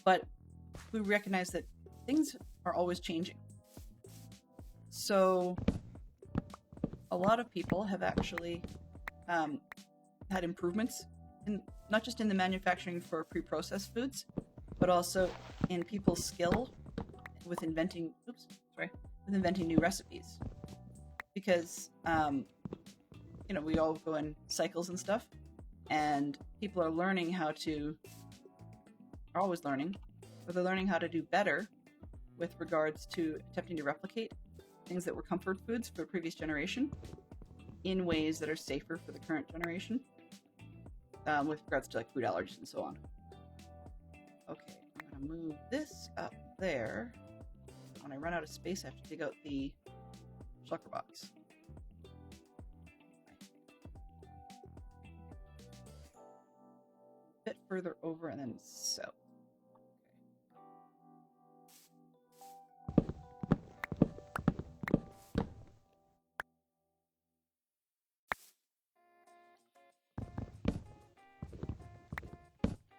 but we recognize that things are always changing. So a lot of people have actually had improvements in not just in the manufacturing for pre-processed foods, but also in people's skill with inventing new recipes. Because we all go in cycles and stuff, and people are always learning, but they're learning how to do better with regards to attempting to replicate things that were comfort foods for the previous generation in ways that are safer for the current generation, with regards to like food allergies and so on. Okay, I'm going to move this up there. When I run out of space, I have to dig out the shulker box. A bit further over and then so.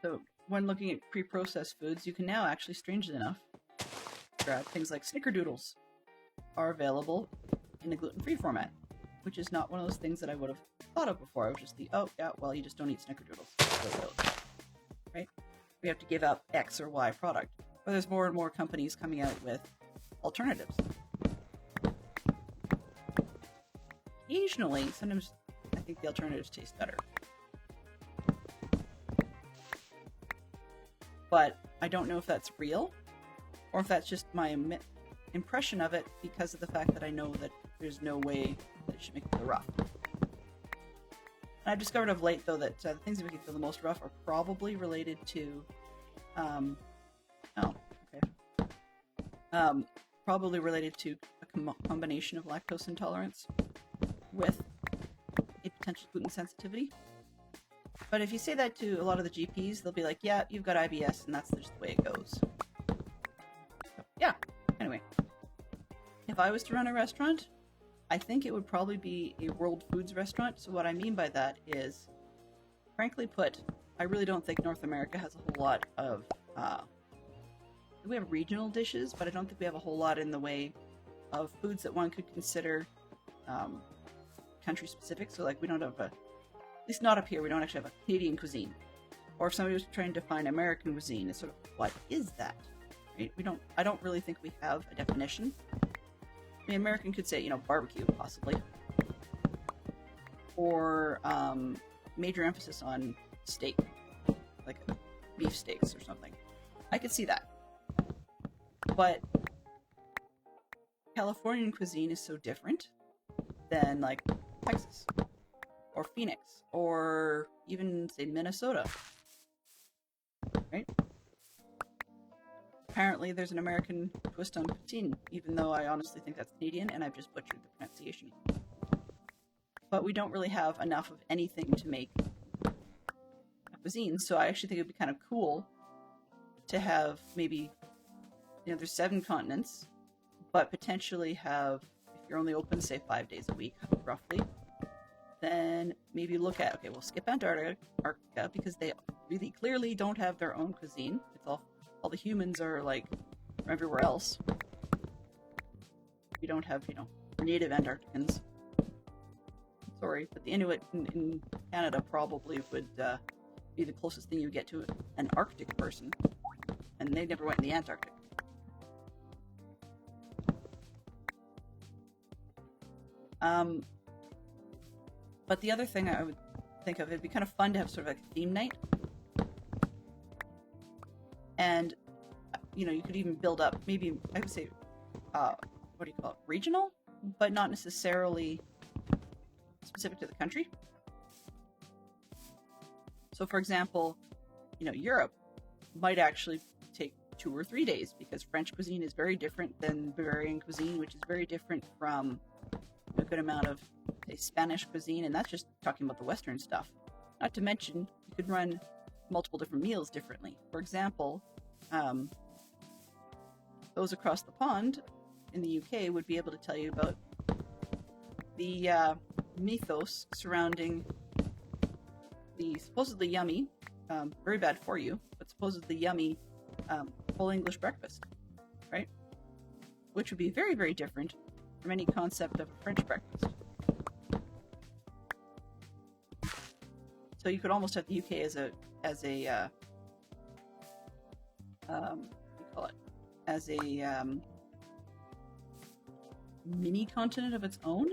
So when looking at pre-processed foods, you can now actually, strangely enough, grab things like snickerdoodles are available in a gluten-free format, which is not one of those things that I would have thought of before. I would just think, oh yeah, well, you just don't eat snickerdoodles, right? We have to give up X or Y product. But there's more and more companies coming out with alternatives. Occasionally, sometimes I think the alternatives taste better. But I don't know if that's real, or if that's just my impression of it because of the fact that I know that there's no way that it should make it feel rough. And I've discovered of late, though, that the things that make it feel the most rough are probably related to, probably related to a combination of lactose intolerance with a potential gluten sensitivity. But if you say that to a lot of the GPs, they'll be like, yeah, you've got IBS, and that's just the way it goes. So, yeah, anyway. If I was to run a restaurant, I think it would probably be a world foods restaurant. So what I mean by that is, frankly put, I really don't think North America has a whole lot of... we have regional dishes, but I don't think we have a whole lot in the way of foods that one could consider country-specific. So, like, we don't have at least not up here, we don't actually have a Canadian cuisine. Or if somebody was trying to define American cuisine, it's sort of, what is that? Right? I don't really think we have a definition. I mean, American could say, barbecue, possibly. Or major emphasis on steak, like beef steaks or something. I could see that. But Californian cuisine is so different than, like, Texas. Or Phoenix, or even, say, Minnesota, right? Apparently there's an American twist on poutine, even though I honestly think that's Canadian, and I've just butchered the pronunciation. But we don't really have enough of anything to make a cuisine, so I actually think it would be kind of cool to have maybe, there's 7 continents, but potentially have, if you're only open, say, 5 days a week, roughly, then maybe look at, okay, we'll skip Antarctica because they really clearly don't have their own cuisine. It's all the humans are, like, from everywhere else. We don't have, native Antarcticans. Sorry, but the Inuit in Canada probably would be the closest thing you get to an Arctic person. And they never went in the Antarctic. But the other thing I would think of, it'd be kind of fun to have sort of like a theme night. And, you could even build up, maybe, I would say, regional, but not necessarily specific to the country. So, for example, Europe might actually take 2 or 3 days because French cuisine is very different than Bavarian cuisine, which is very different from a good amount of, say, Spanish cuisine, and that's just talking about the Western stuff. Not to mention, you could run multiple different meals differently. For example, those across the pond in the UK would be able to tell you about the mythos surrounding the supposedly yummy, very bad for you, but supposedly yummy full English breakfast, right? Which would be very, very different from any concept of a French breakfast. So you could almost have the UK as a what do you call it? As a mini continent of its own.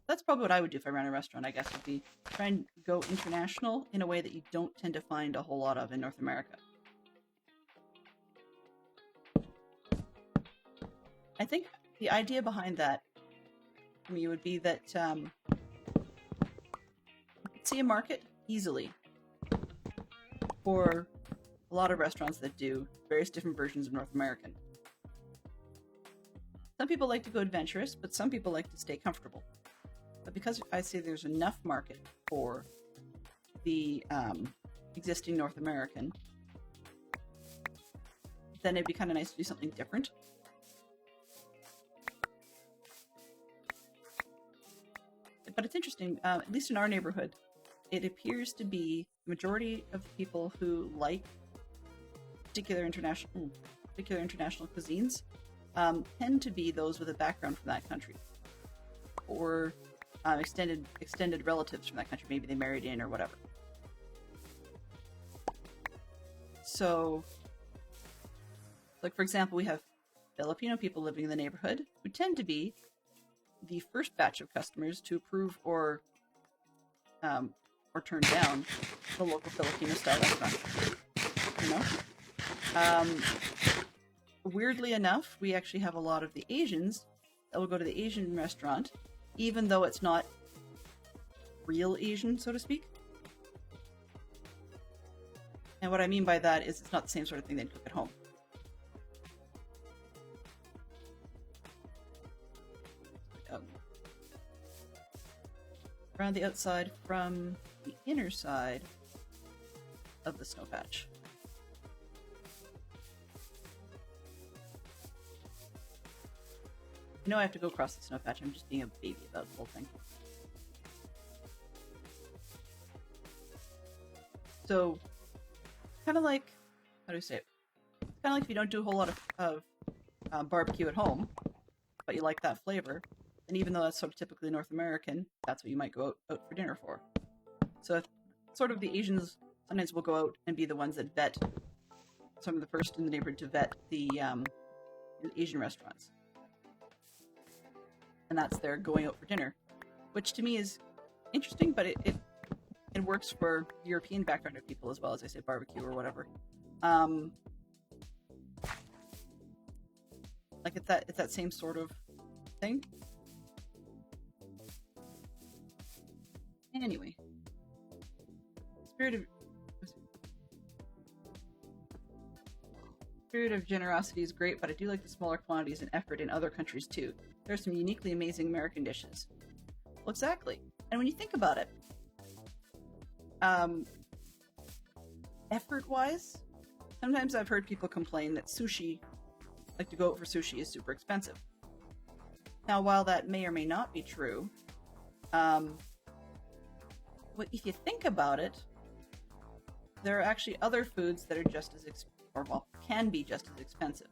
That's probably what I would do if I ran a restaurant, I guess, would be try and go international in a way that you don't tend to find a whole lot of in North America. I think the idea behind that for me would be that you could see a market easily for a lot of restaurants that do various different versions of North American. Some people like to go adventurous, but some people like to stay comfortable. But because I say there's enough market for the existing North American, then it'd be kind of nice to do something different. But it's interesting, at least in our neighborhood, it appears to be the majority of the people who like particular international cuisines tend to be those with a background from that country, or extended relatives from that country. Maybe they married in or whatever. So, like for example, we have Filipino people living in the neighborhood who tend to be the first batch of customers to approve or turn down the local Filipino style restaurant. You know, weirdly enough, we actually have a lot of the Asians that will go to the Asian restaurant, even though it's not real Asian, so to speak. And what I mean by that is it's not the same sort of thing they'd cook at home. Around the outside from the inner side of the snow patch. I know I have to go across the snow patch. I'm just being a baby about the whole thing. So, kind of like, how do I say it? Kind of like if you don't do a whole lot of barbecue at home, but you like that flavor, and even though that's sort of typically North American, that's what you might go out for dinner for. So if sort of the Asians sometimes will go out and be the ones that vet, some of the first in the neighborhood to vet the Asian restaurants. And that's their going out for dinner, which to me is interesting, but it works for European background people as well, as I say, barbecue or whatever. Like it's that same sort of thing. Anyway, spirit of generosity is great, but I do like the smaller quantities and effort in other countries too. There are some uniquely amazing American dishes. Well, exactly. And when you think about it, effort-wise, sometimes I've heard people complain that sushi, like to go out for sushi, is super expensive. Now, while that may or may not be true, if you think about it, there are actually other foods that are just as can be just as expensive.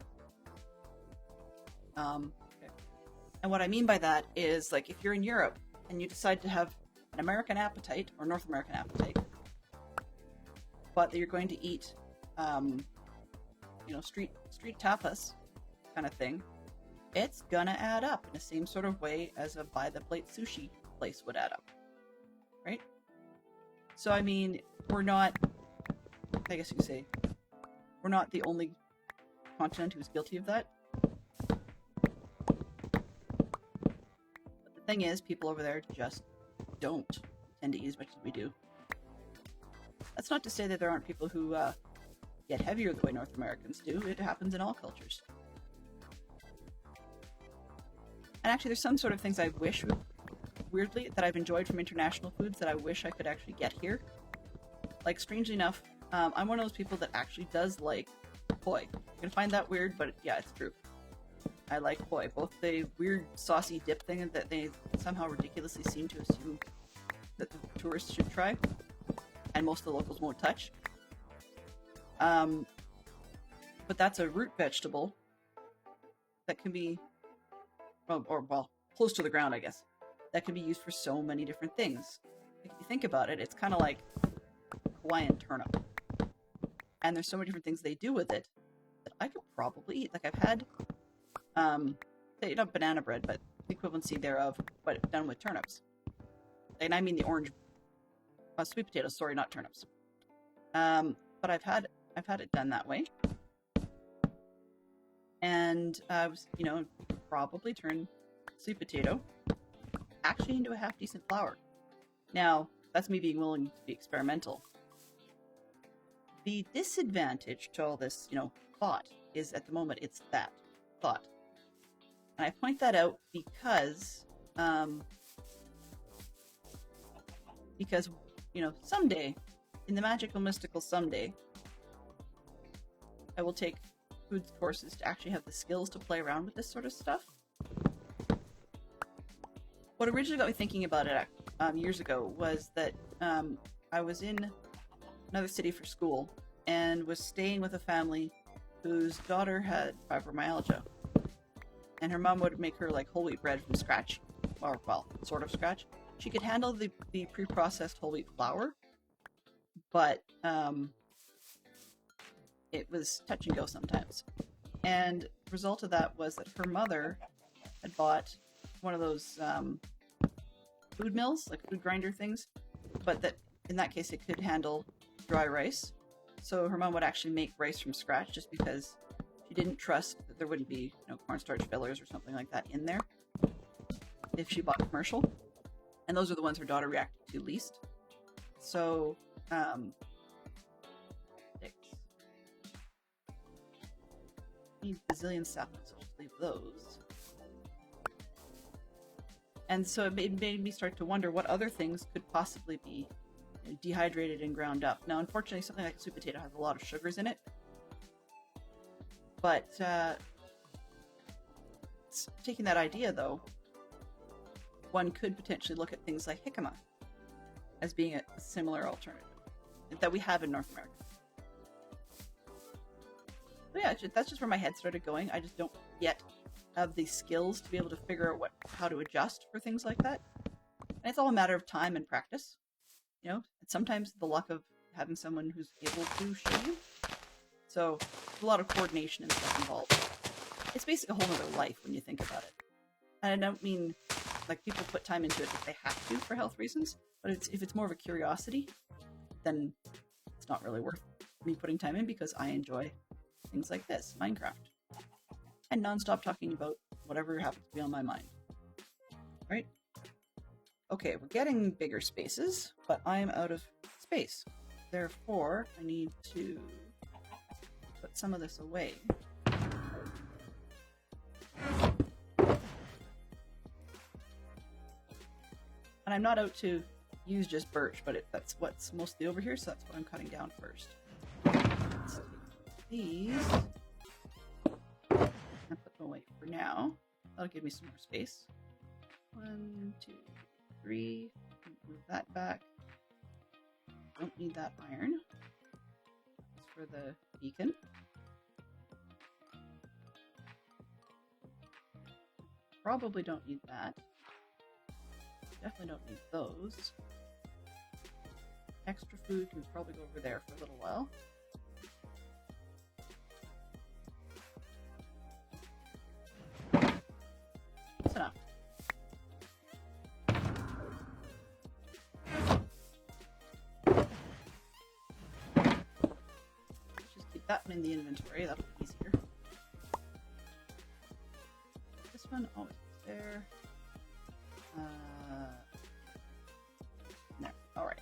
And what I mean by that is, like, if you're in Europe and you decide to have an American appetite or North American appetite, but that you're going to eat, street tapas kind of thing, it's gonna add up in the same sort of way as a by the plate sushi place would add up, right? So I mean, we're not, I guess you could say, we're not the only continent who's guilty of that. But the thing is, people over there just don't tend to eat as much as we do. That's not to say that there aren't people who get heavier the way North Americans do. It happens in all cultures. And actually, there's some sort of things I wish weirdly, that I've enjoyed from international foods that I wish I could actually get here. Like, strangely enough, I'm one of those people that actually does like poi. You can find that weird, but yeah, it's true. I like poi. Both the weird saucy dip thing that they somehow ridiculously seem to assume that the tourists should try, and most of the locals won't touch. But that's a root vegetable that can be, well, close to the ground, I guess. That can be used for so many different things. If you think about it, it's kind of like Hawaiian turnip. And there's so many different things they do with it that I could probably eat. Like I've had, say, not banana bread, but the equivalency thereof, but done with turnips. And I mean the orange, sweet potatoes. Sorry, not turnips. But I've had it done that way. And you know, probably turn sweet potato actually into a half decent flour. Now, that's me being willing to be experimental. The disadvantage to all this, you know, thought is at the moment it's that thought. And I point that out because, you know, someday, in the magical, mystical someday, I will take foods courses to actually have the skills to play around with this sort of stuff. What originally got me thinking about it years ago was that I was in another city for school and was staying with a family whose daughter had fibromyalgia. And her mom would make her like whole wheat bread from scratch, or well, sort of scratch. She could handle the pre-processed whole wheat flour, but it was touch and go sometimes. And the result of that was that her mother had bought one of those food mills, like food grinder things, but that in that case it could handle dry rice. So her mom would actually make rice from scratch just because she didn't trust that there wouldn't be, you know, cornstarch fillers or something like that in there if she bought commercial. And those are the ones her daughter reacted to least. So, need a bazillion saplings, so just leave those. And so it made me start to wonder what other things could possibly be, you know, dehydrated and ground up. Now, unfortunately, something like a sweet potato has a lot of sugars in it. But taking that idea, though, one could potentially look at things like jicama as being a similar alternative that we have in North America. But yeah, that's just where my head started going. I just don't yet have the skills to be able to figure out how to adjust for things like that. And it's all a matter of time and practice. You know, and sometimes the luck of having someone who's able to show you. So there's a lot of coordination and stuff involved. It's basically a whole other life when you think about it. And I don't mean like people put time into it if they have to for health reasons, but if it's more of a curiosity, then it's not really worth me putting time in because I enjoy things like this, Minecraft, and nonstop talking about whatever happens to be on my mind. Right? Okay, we're getting bigger spaces, but I'm out of space. Therefore, I need to put some of this away. And I'm not out to use just birch, but that's what's mostly over here, so that's what I'm cutting down first. Let's take these and put them away for now. That'll give me some more space. 1, 2, 3. Move that back. Don't need that iron. That's for the beacon. Probably don't need that. Definitely don't need those. Extra food can probably go over there for a little while. That's enough. Let's just keep that one in the inventory. That'll be easier. This one always goes there. There. Alright.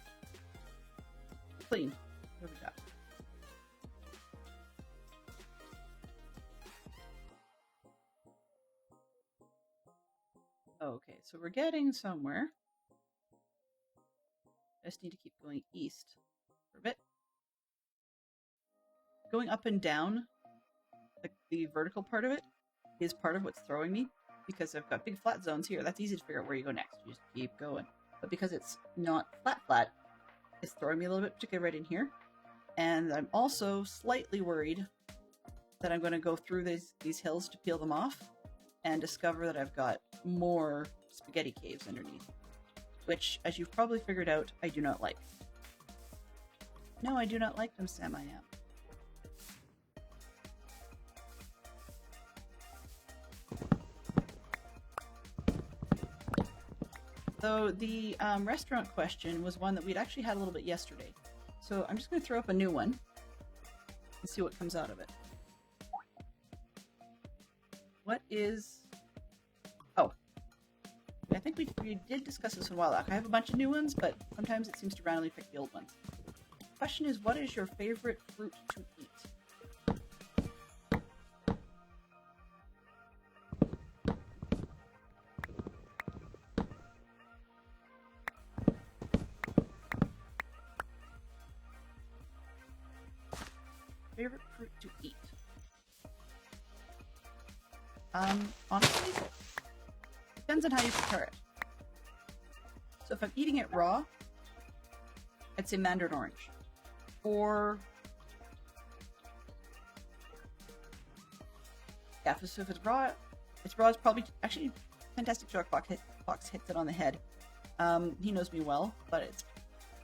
Clean. What do we got? Okay, so we're getting somewhere. I just need to keep going east for a bit. Going up and down, like the vertical part of it, is part of what's throwing me, because I've got big flat zones here. That's easy to figure out where you go next. You just keep going. But because it's not flat, it's throwing me a little bit, particularly right in here. And I'm also slightly worried that I'm going to go through these hills to peel them off and discover that I've got more spaghetti caves underneath, which, as you've probably figured out, I do not like. No, I do not like them, Sam. I am. So the restaurant question was one that we'd actually had a little bit yesterday. So I'm just going to throw up a new one and see what comes out of it. What is... Oh. I think we did discuss this a while back. I have a bunch of new ones, but sometimes it seems to randomly pick the old ones. The question is, what is your favorite fruit to eat? Favorite fruit to eat? Honestly, depends on how you prepare it. So if I'm eating it raw, I'd say mandarin orange. Or yeah, so if it's raw, it's probably actually Fantastic Shark Fox hits it on the head. He knows me well, but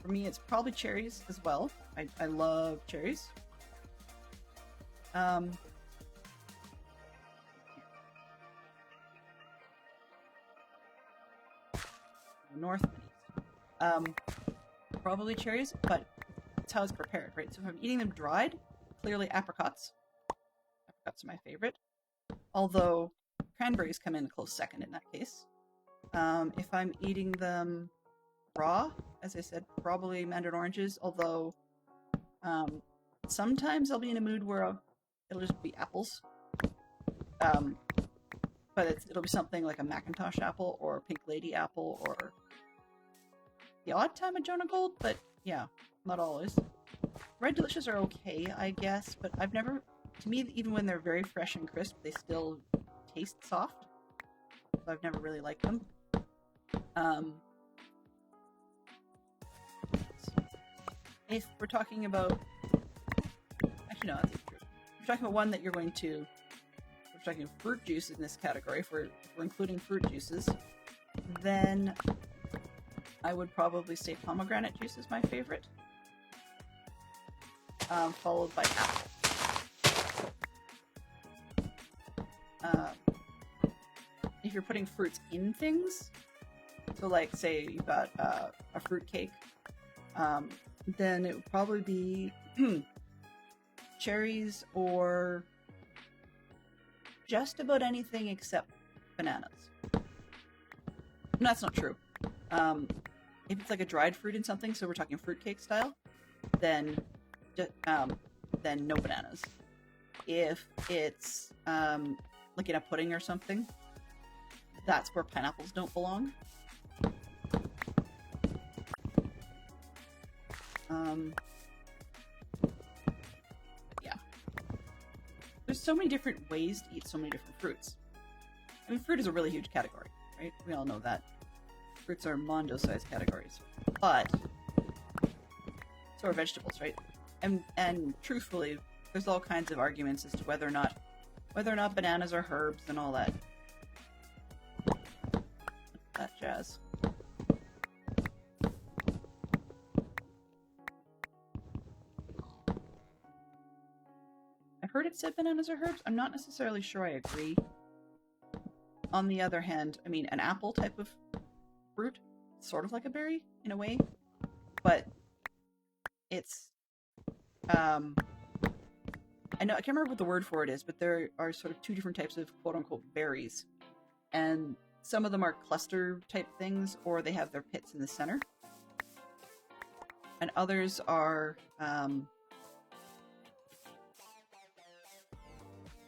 for me it's probably cherries as well. I love cherries. North and east. Probably cherries, but it's how it's prepared, right? So if I'm eating them dried, clearly apricots. Apricots are my favorite. Although cranberries come in a close second in that case. If I'm eating them raw, as I said, probably mandarin oranges, although sometimes I'll be in a mood where it'll just be apples. But it'll be something like a Macintosh apple or a Pink Lady apple or the odd time a Jonah Gold, but yeah, not always. Red Delicious are okay, I guess, but I've never, to me, even when they're very fresh and crisp, they still taste soft. So I've never really liked them. If we're talking about, actually no, that's true. If we're talking about one that you're going to, we're talking fruit juice in this category, if we're including fruit juices, then I would probably say pomegranate juice is my favorite, followed by apple. If you're putting fruits in things, so like say you've got a fruit cake, then it would probably be cherries or just about anything except bananas. No, that's not true. If it's like a dried fruit in something, so we're talking fruitcake style, then no bananas. If it's like in a pudding or something, that's where pineapples don't belong. Yeah. There's so many different ways to eat so many different fruits. I mean, fruit is a really huge category, right? We all know that. Fruits are mondo-sized categories, but so are vegetables, right? And truthfully, there's all kinds of arguments as to whether or not bananas are herbs and all that jazz. I've heard it said bananas are herbs. I'm not necessarily sure I agree. On the other hand, I mean, an apple type of fruit, sort of like a berry in a way, but it's I can't remember what the word for it is, but there are sort of two different types of quote-unquote berries, and some of them are cluster type things, or they have their pits in the center, and others are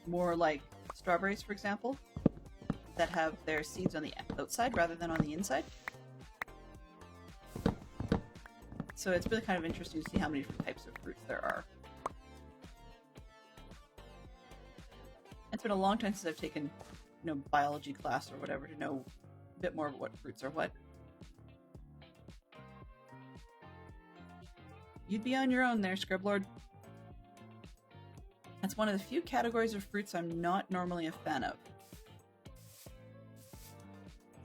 more like strawberries, for example, that have their seeds on the outside rather than on the inside. So it's really kind of interesting to see how many different types of fruits there are. It's been a long time since I've taken, biology class or whatever to know a bit more of what fruits are what. You'd be on your own there, Scriblord. That's one of the few categories of fruits I'm not normally a fan of.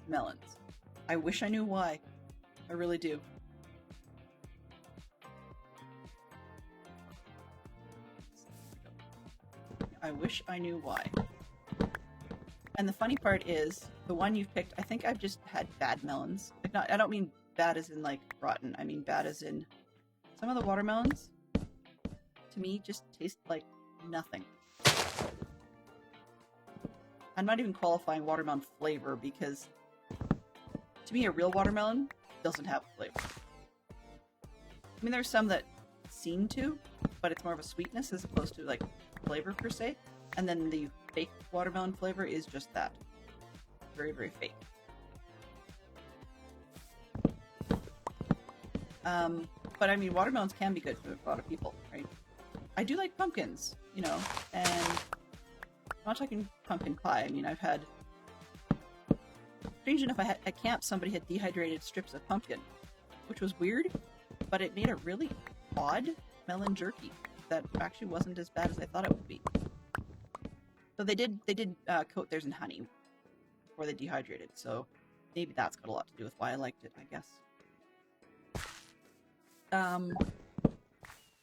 Melons. I wish I knew why. I really do. I wish I knew why. And the funny part is, the one you've picked, I think I've just had bad melons. Like I don't mean bad as in like rotten. I mean bad as in some of the watermelons, to me, just taste like nothing. I'm not even qualifying watermelon flavor because, to me, a real watermelon doesn't have a flavor. I mean, there's some that seem to, but it's more of a sweetness as opposed to like flavor per se. And then the fake watermelon flavor is just that. Very, very fake. But I mean, watermelons can be good for a lot of people, right? I do like pumpkins, and I'm not talking pumpkin pie. I mean, I've had, strange enough, at camp somebody had dehydrated strips of pumpkin, which was weird, but it made a really odd melon jerky that actually wasn't as bad as I thought it would be. So they did coat theirs in honey before they dehydrated, so maybe that's got a lot to do with why I liked it, I guess. And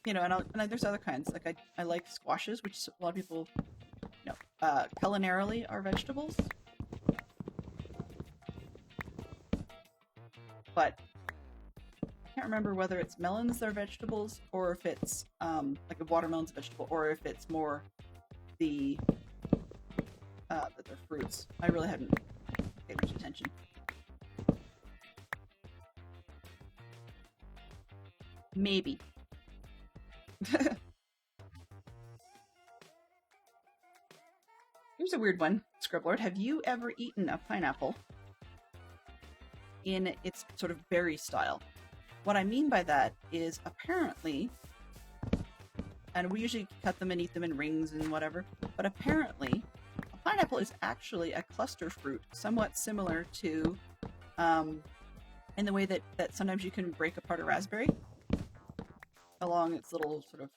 there's other kinds. Like I like squashes, which a lot of people, culinarily are vegetables. But I can't remember whether it's melons that are vegetables, or if it's like a watermelon's a vegetable, or if it's more that they're fruits. I really haven't paid much attention. Maybe. Here's a weird one, Scriblord. Have you ever eaten a pineapple in its sort of berry style? What I mean by that is apparently, and we usually cut them and eat them in rings and whatever, but apparently a pineapple is actually a cluster fruit, somewhat similar to, in the way that sometimes you can break apart a raspberry along its little sort of,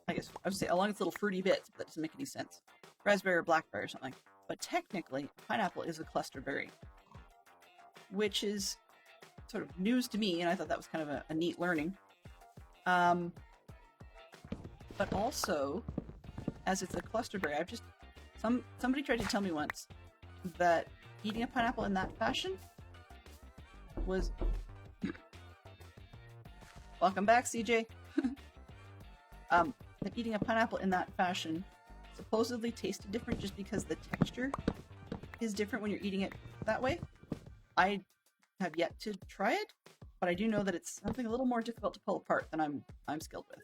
I guess I would say along its little fruity bits, but that doesn't make any sense. Raspberry or blackberry or something. But technically, pineapple is a cluster berry, which is sort of news to me, and I thought that was kind of a neat learning. But also, as it's a cluster berry, somebody tried to tell me once that eating a pineapple in that fashion was... Welcome back, CJ. That eating a pineapple in that fashion supposedly tasted different just because the texture is different when you're eating it that way. I have yet to try it, but I do know that it's something a little more difficult to pull apart than I'm skilled with.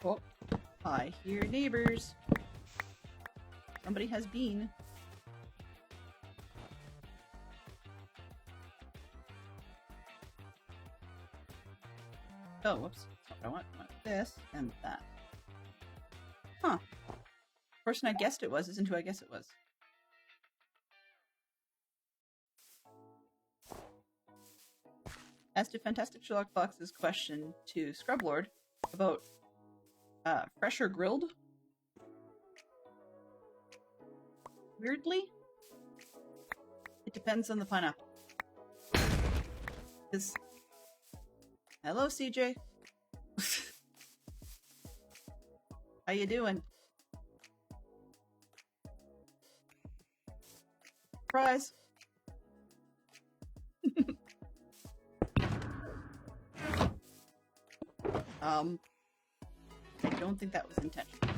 Oh, I hear neighbors. Somebody has been. Oh, whoops. That's not what I want. I want this and that. Huh. The person I guessed it was isn't who I guess it was. As to Fantastic Sherlock Fox's question to Scrublord about fresh or grilled, weirdly, it depends on the pineapple. Hello, CJ. How you doing? Surprise. I don't think that was intentional.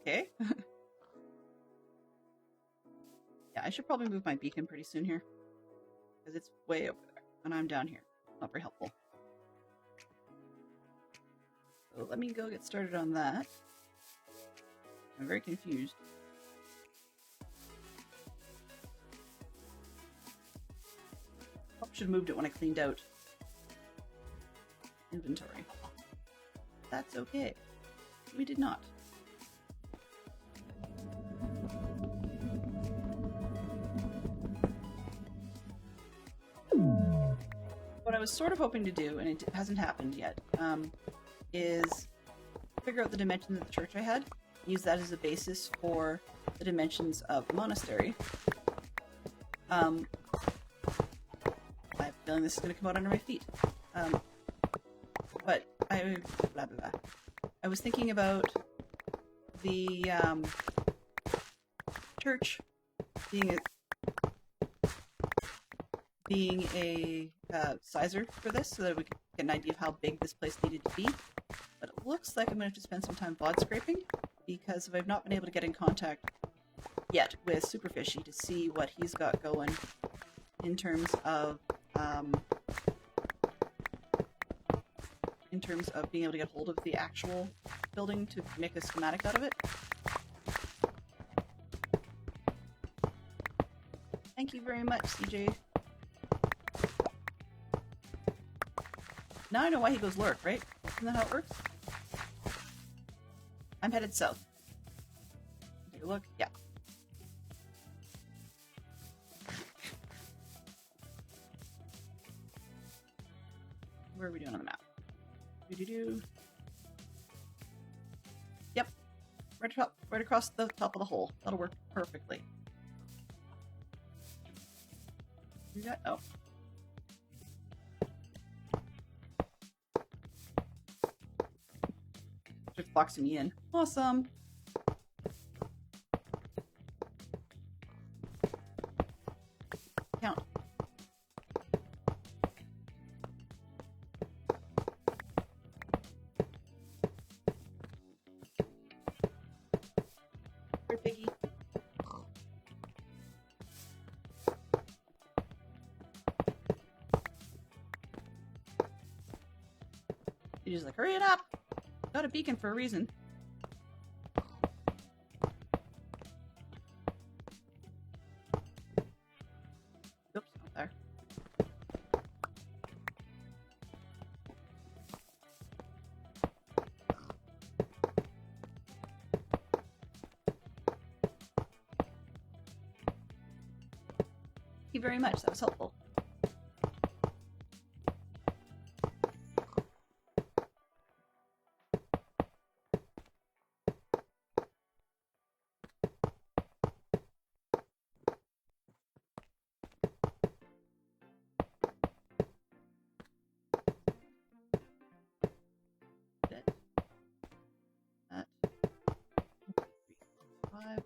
Okay. I should probably move my beacon pretty soon here. Because it's way over there. And I'm down here. Not very helpful. So let me go get started on that. I'm very confused. Probably should have moved it when I cleaned out inventory. That's okay. We did not. What I was sort of hoping to do, and it hasn't happened yet, is figure out the dimensions of the church I had, use that as a basis for the dimensions of the monastery. I have a feeling this is going to come out under my feet. But I was thinking about the church being a sizer for this, so that we could get an idea of how big this place needed to be. But it looks like I'm going to have to spend some time VOD scraping, because I've not been able to get in contact yet with Superfishy to see what he's got going in terms of being able to get hold of the actual building to make a schematic out of it. Thank you very much, CJ. Now I know why he goes lurk, right? Isn't that how it works? I'm headed south. Take a look. Yeah. Where are we doing on the map? Doo-doo-doo. Yep. Right across the top of the hole. That'll work perfectly. You got... Oh. Just boxing me in. Awesome. Count. Here, piggy. You're just like, hurry it up! Got a beacon for a reason. Oops, not there. Thank you very much, that was helpful.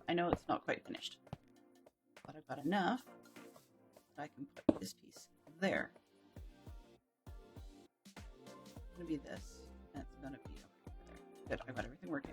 I know it's not quite finished, but I've got enough that I can put this piece there. It's going to be this, and it's going to be over there. Good, I've got everything working.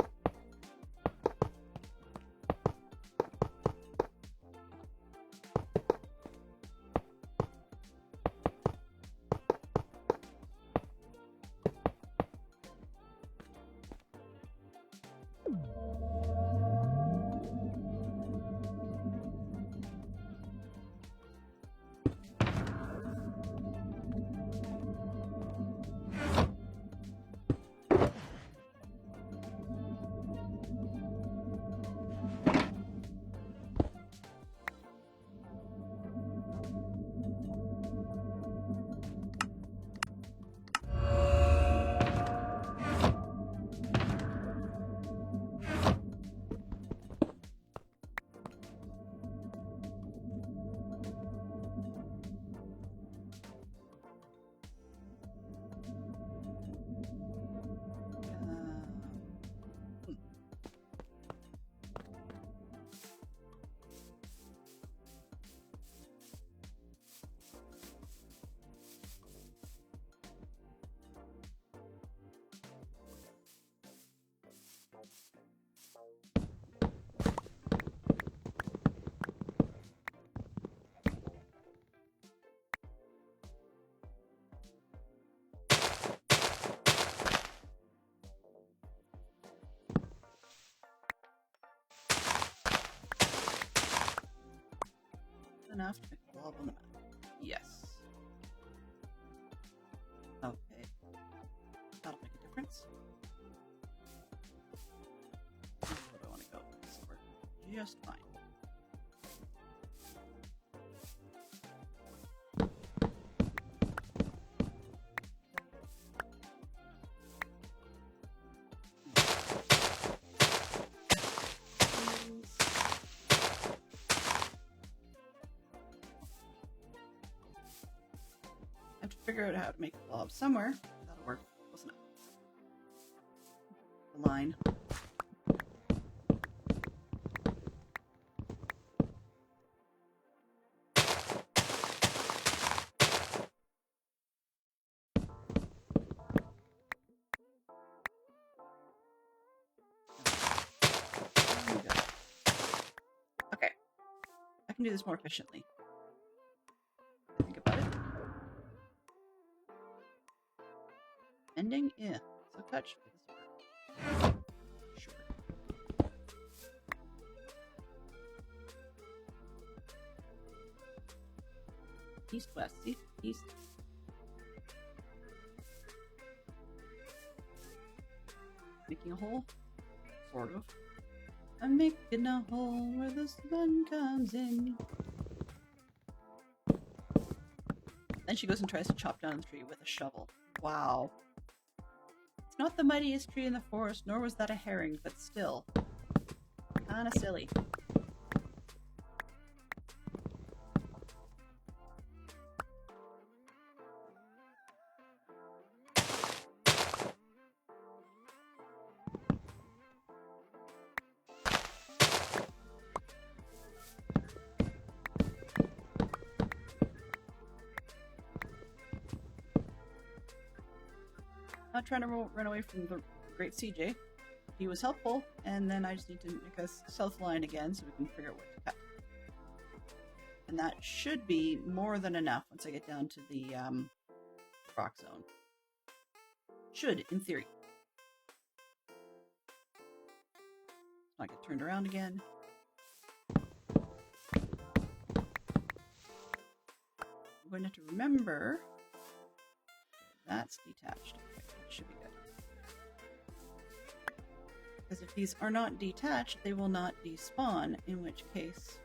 enough to make a blob on the map? Yes. Okay. That'll make a difference. Where do I want to go? This will work just fine. I have to figure out how to make a blob somewhere. That'll work close enough. The line. Okay. I can do this more efficiently. Think about it. Ending? Yeah. So touch. Sure. East, west, east. Making a hole? Sort of. I'm making a hole where the sun comes in. Then she goes and tries to chop down the tree with a shovel. Wow. It's not the mightiest tree in the forest, nor was that a herring, but still. Kinda silly. Not trying to run away from the great CJ. He was helpful, and then I just need to make a south line again so we can figure out what to cut. And that should be more than enough once I get down to the rock zone. Should, in theory. Not get turned around again. I'm going to have to remember that's detached. Okay, that should be good. Because if these are not detached, they will not despawn, in which case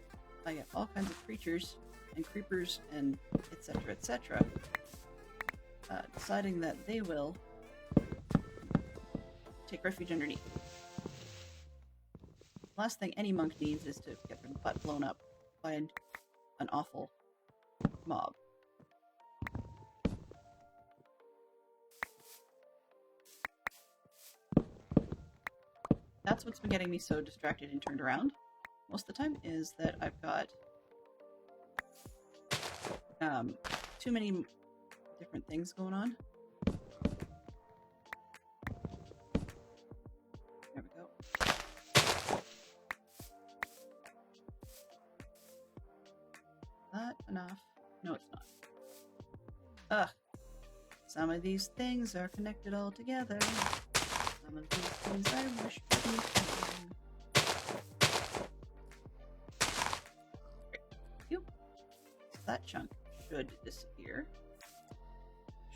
I get all kinds of creatures and creepers and etc. etc. Deciding that they will take refuge underneath. Last thing any monk needs is to get their butt blown up by an awful mob. That's what's been getting me so distracted and turned around most of the time, is that I've got too many different things going on. There we go. That enough? No, it's not. Ugh. Some of these things are connected all together. Some of these things I wish wouldn't happen. Great. Thank you. So that chunk should disappear.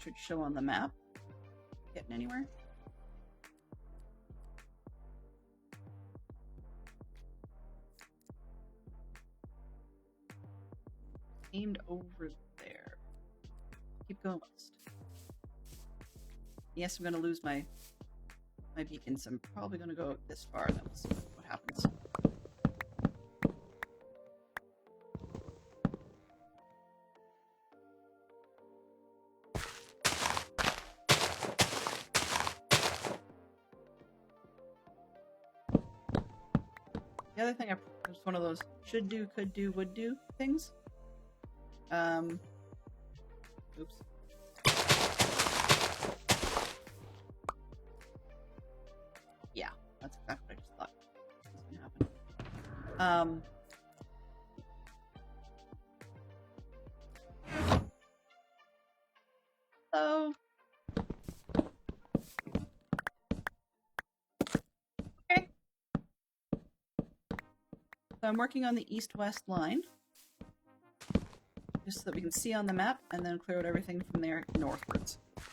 Should show on the map. Getting anywhere? Aimed over there. Keep going west. Yes, I'm going to lose my beacon, so I'm probably going to go this far, then we'll see what happens. The other thing, was one of those should do, could do, would do things. Oops. Yeah, that's exactly what I just thought was going to happen. So, okay. So I'm working on the east-west line. just so that we can see on the map, and then clear out everything from there northwards. How's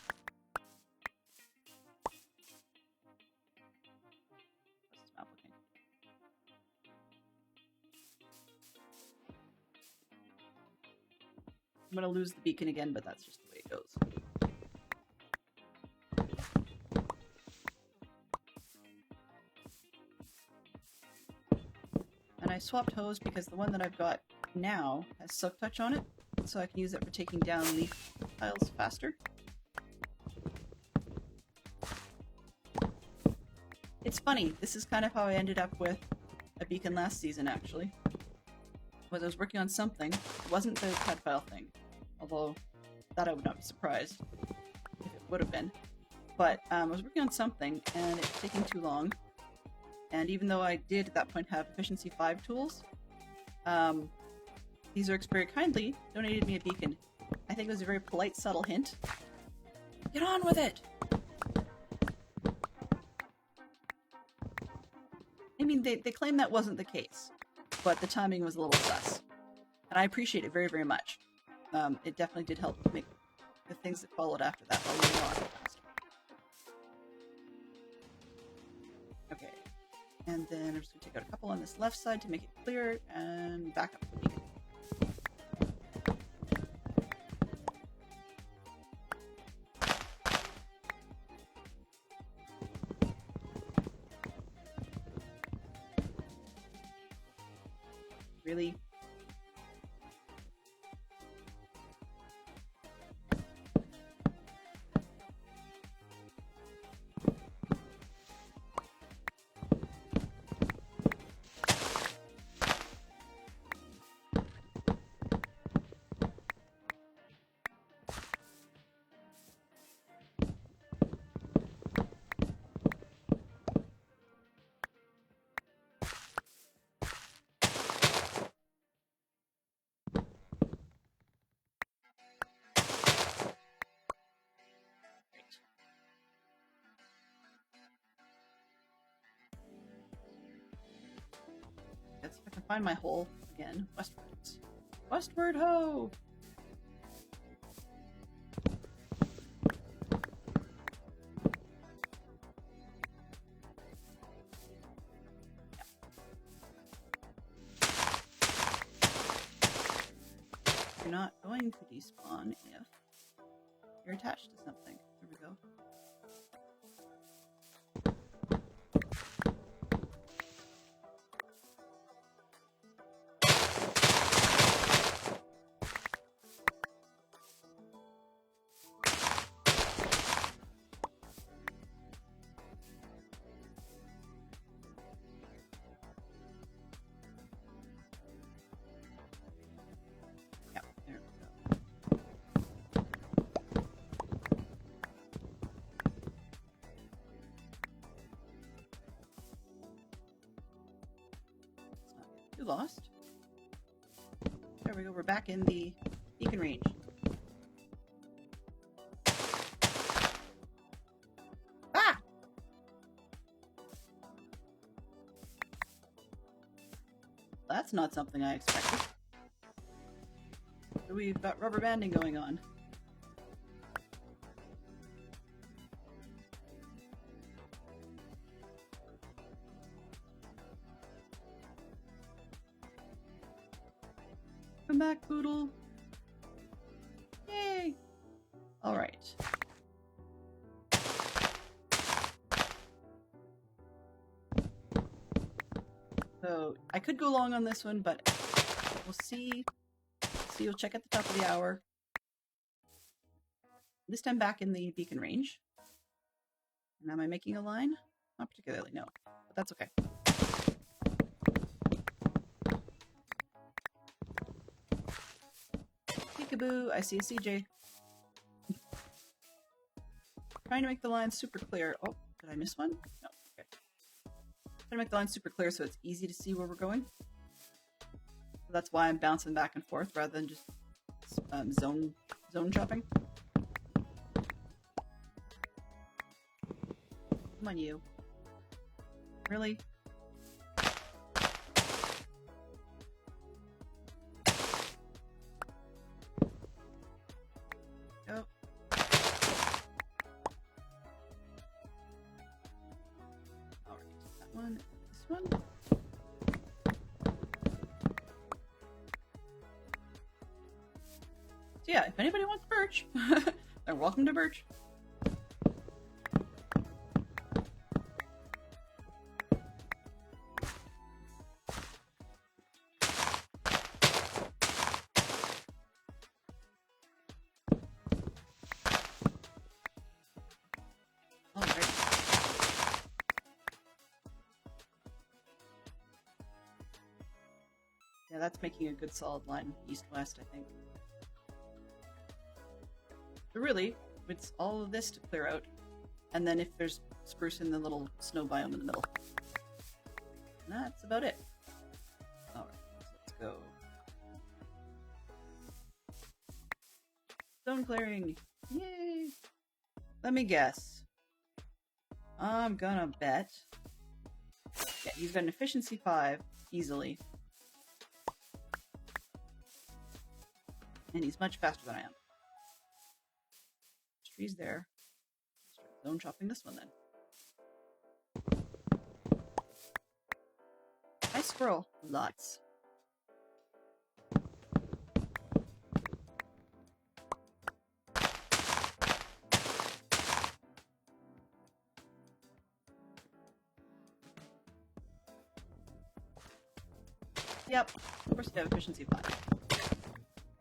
this map looking? I'm gonna lose the beacon again, but that's just the way it goes. And I swapped hose because the one that I've got now has Silk Touch on it, so I can use it for taking down leaf tiles faster. It's funny, this is kind of how I ended up with a beacon last season, actually. Was I was working on something. It wasn't the CAD file thing, although that I would not be surprised if it would have been. But I was working on something, and it's taking too long. And even though I did at that point have Efficiency 5 tools, these Orcs very kindly donated me a beacon. I think it was a very polite, subtle hint. Get on with it! I mean, they claim that wasn't the case, but the timing was a little sus. And I appreciate it very, very much. It definitely did help make the things that followed after that a lot faster. Okay. And then I'm just going to take out a couple on this left side to make it clear, and back up the beacon. Really? Let's see if I can find my hole again. Westwards. Westward ho! You're not going to despawn if you're attached to something. There we go. Too lost. There we go, we're back in the beacon range. Ah! That's not something I expected. So we've got rubber banding going on. Come back, Poodle. Yay! Alright. So, I could go long on this one, but we'll see. We'll check at the top of the hour. This time back in the beacon range. And am I making a line? Not particularly, no. But that's okay. Peekaboo, I see a CJ. Trying to make the line super clear. Oh, did I miss one? No, okay. Trying to make the line super clear so it's easy to see where we're going. So that's why I'm bouncing back and forth rather than just zone chopping. Come on, you. Really? So yeah, if anybody wants birch, they're welcome to birch. Yeah, that's making a good solid line east-west, I think. But really, it's all of this to clear out, and then if there's spruce in the little snow biome in the middle. And that's about it. Alright, let's go. Stone clearing! Yay! Let me guess. I'm gonna bet. Yeah, he's got an efficiency 5, easily. And he's much faster than I am. Trees there. Start zone chopping this one then. Hi, squirrel. Lots. Yep, of course you have efficiency 5.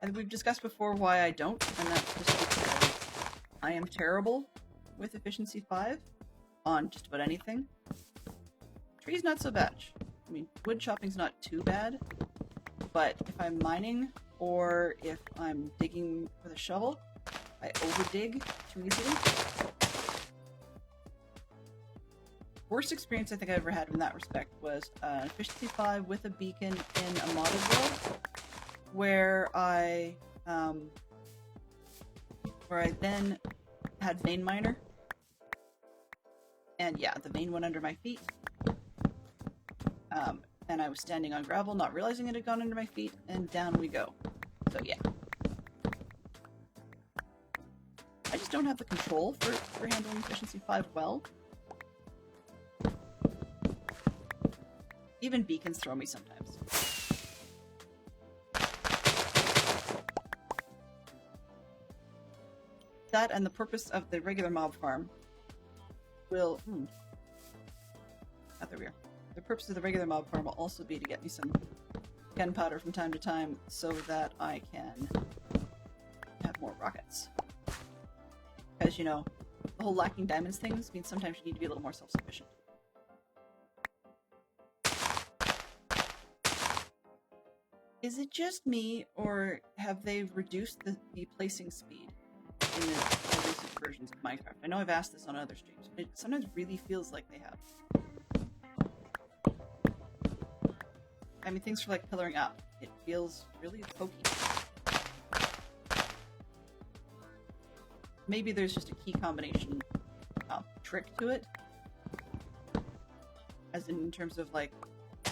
And we've discussed before why I don't, and that's just because I am terrible with efficiency 5 on just about anything. Tree's not so bad. I mean, wood chopping's not too bad, but if I'm mining or if I'm digging with a shovel, I over-dig too easily. Worst experience I think I ever had in that respect was efficiency 5 with a beacon in a modded world, where I then had vein miner, and yeah, the vein went under my feet, and I was standing on gravel, not realizing it had gone under my feet, and down we go. So yeah, I just don't have the control for handling efficiency 5 well. Even beacons throw me sometimes. That and the purpose of the regular mob farm will... there we are. The purpose of the regular mob farm will also be to get me some gunpowder from time to time so that I can have more rockets. Because, you know, the whole lacking diamonds things means sometimes you need to be a little more self-sufficient. Is it just me, or have they reduced the placing speed in the recent versions of Minecraft? I know I've asked this on other streams, but it sometimes really feels like they have. I mean, things for like pillaring up. It feels really pokey. Maybe there's just a key combination trick to it. As in terms of like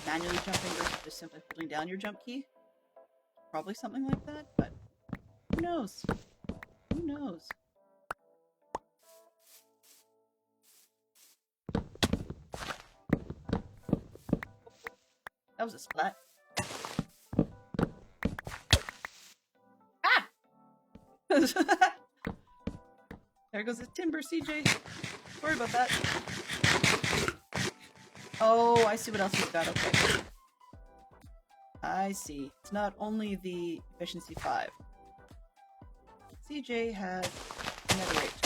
manually jumping versus just simply holding down your jump key. Probably something like that, but who knows? Who knows? That was a splat. Ah! There goes the timber, CJ. Sorry about that. Oh, I see what else we've got. Okay. I see. It's not only the efficiency 5. CJ has netherite.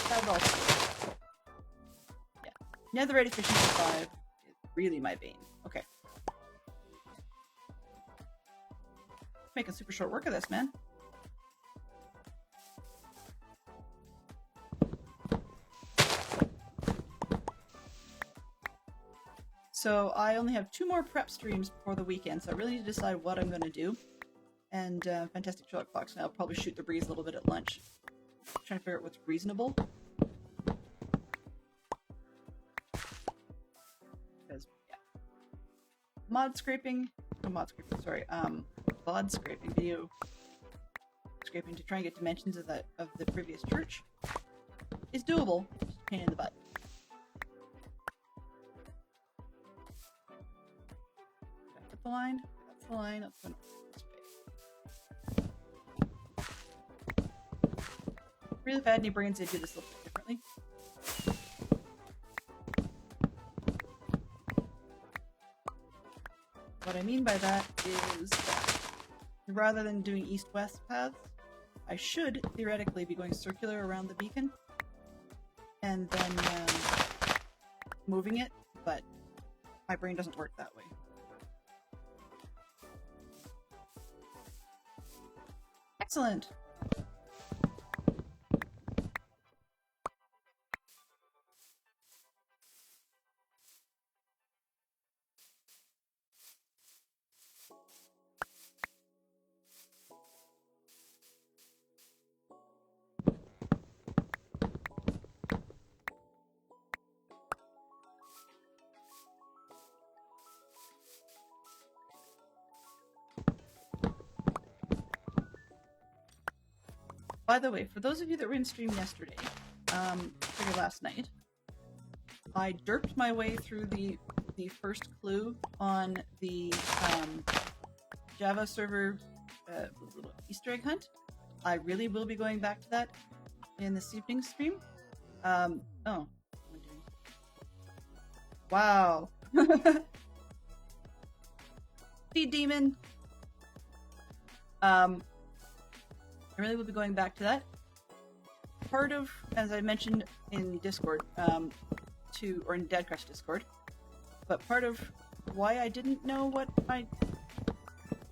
That would also... Yeah. Netherite efficiency 5 is really my bane. Okay. Making super short work of this, man. So I only have 2 more prep streams before the weekend, so I really need to decide what I'm going to do. And Fantastic Sherlock Fox and I'll probably shoot the breeze a little bit at lunch. Trying to figure out what's reasonable. Because, yeah. VOD scraping, video scraping to try and get dimensions of the previous church is doable. Just a pain in the butt. The line. That's the line. Let's go this way. really bad any brains, I'd do this a little bit differently. What I mean by that is that rather than doing east-west paths, I should theoretically be going circular around the beacon and then moving it, but my brain doesn't work that way. Excellent! By the way, for those of you that were in stream yesterday, or last night, I derped my way through the first clue on the Java server Easter egg hunt. I really will be going back to that in this evening's stream. Oh. Wow. Feed demon. I really will be going back to that. Part of, as I mentioned in Discord, or in DadCaff's Discord, but part of why I didn't know what I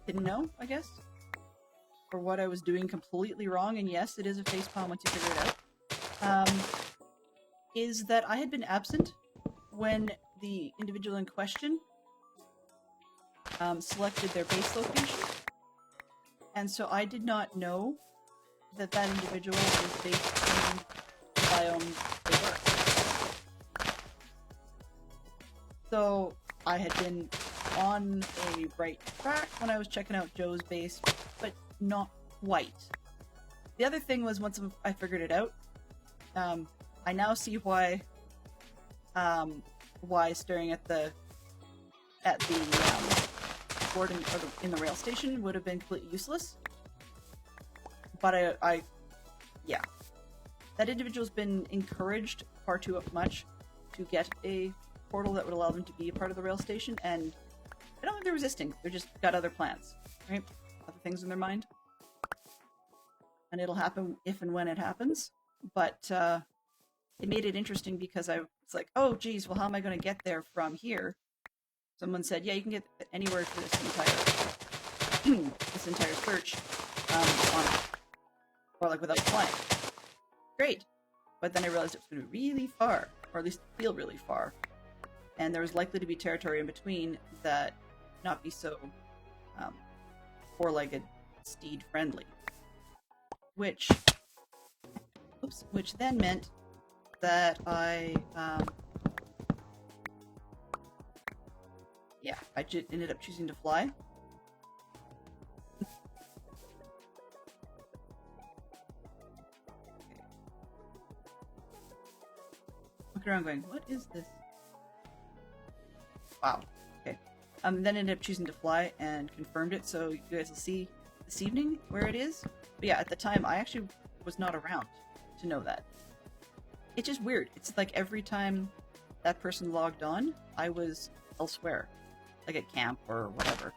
didn't know, I guess, or what I was doing completely wrong, and yes, it is a facepalm once you figure it out, is that I had been absent when the individual in question selected their base location, and so I did not know that individual was based in the biome they were. So I had been on a right track when I was checking out Joe's base, but not quite. The other thing was, once I figured it out, I now see why staring at the board in the rail station would have been completely useless. But yeah, that individual's been encouraged far too much to get a portal that would allow them to be a part of the rail station, and I don't think they're resisting. They're just got other plans, right? Other things in their mind. And it'll happen if and when it happens. But it made it interesting because I was like, oh, geez, well, how am I going to get there from here? Someone said, yeah, you can get anywhere for this entire search on it. Or like without flying. Great. But then I realized it was going to be really far, or at least feel really far. And there was likely to be territory in between that not be so four-legged steed friendly. Which then meant that I ended up choosing to fly. Looking around going, what is this? Wow. Okay. Then ended up choosing to fly and confirmed it, so you guys will see this evening where it is. But yeah, at the time, I actually was not around to know that. It's just weird. It's like every time that person logged on, I was elsewhere. Like at camp or whatever.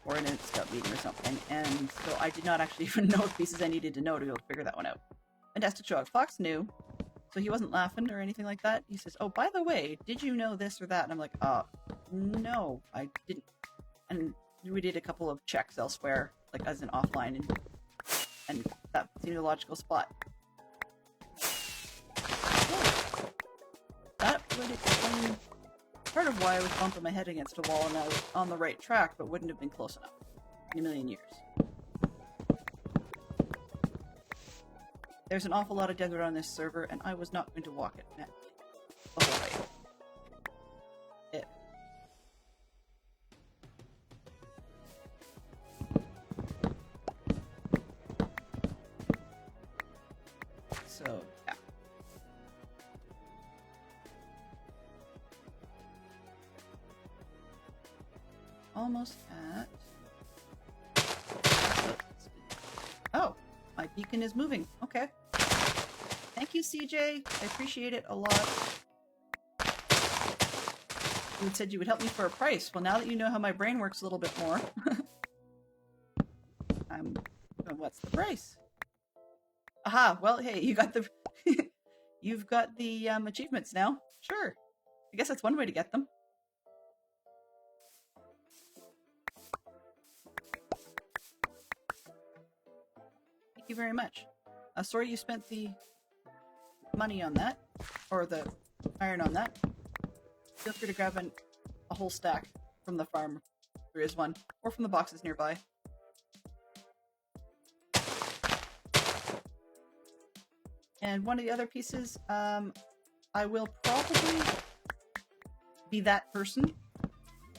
Or in a scout meeting or something. And so I did not actually even know the pieces I needed to know to be able to figure that one out. Fantastic show. Fox knew. So he wasn't laughing or anything like that. He says, oh, by the way, did you know this or that? And I'm like, no, I didn't. And we did a couple of checks elsewhere, like as an offline, and that seemed a logical spot. So, that would explain part of why I was bumping my head against a wall and I was on the right track, but wouldn't have been close enough in a million years. There's an awful lot of desert on this server, and I was not going to walk it the whole way. So, yeah. Almost at... Oh, my beacon is moving. Okay. Thank you, CJ. I appreciate it a lot. You said you would help me for a price. Well, now that you know how my brain works a little bit more, what's the price? Aha, well, hey, you got the you've got the achievements now. Sure. I guess that's one way to get them. Thank you very much. Sorry you spent the money on that, or the iron on that. Feel free to grab a whole stack from the farm. There is one. Or from the boxes nearby. And one of the other pieces, I will probably be that person. I'm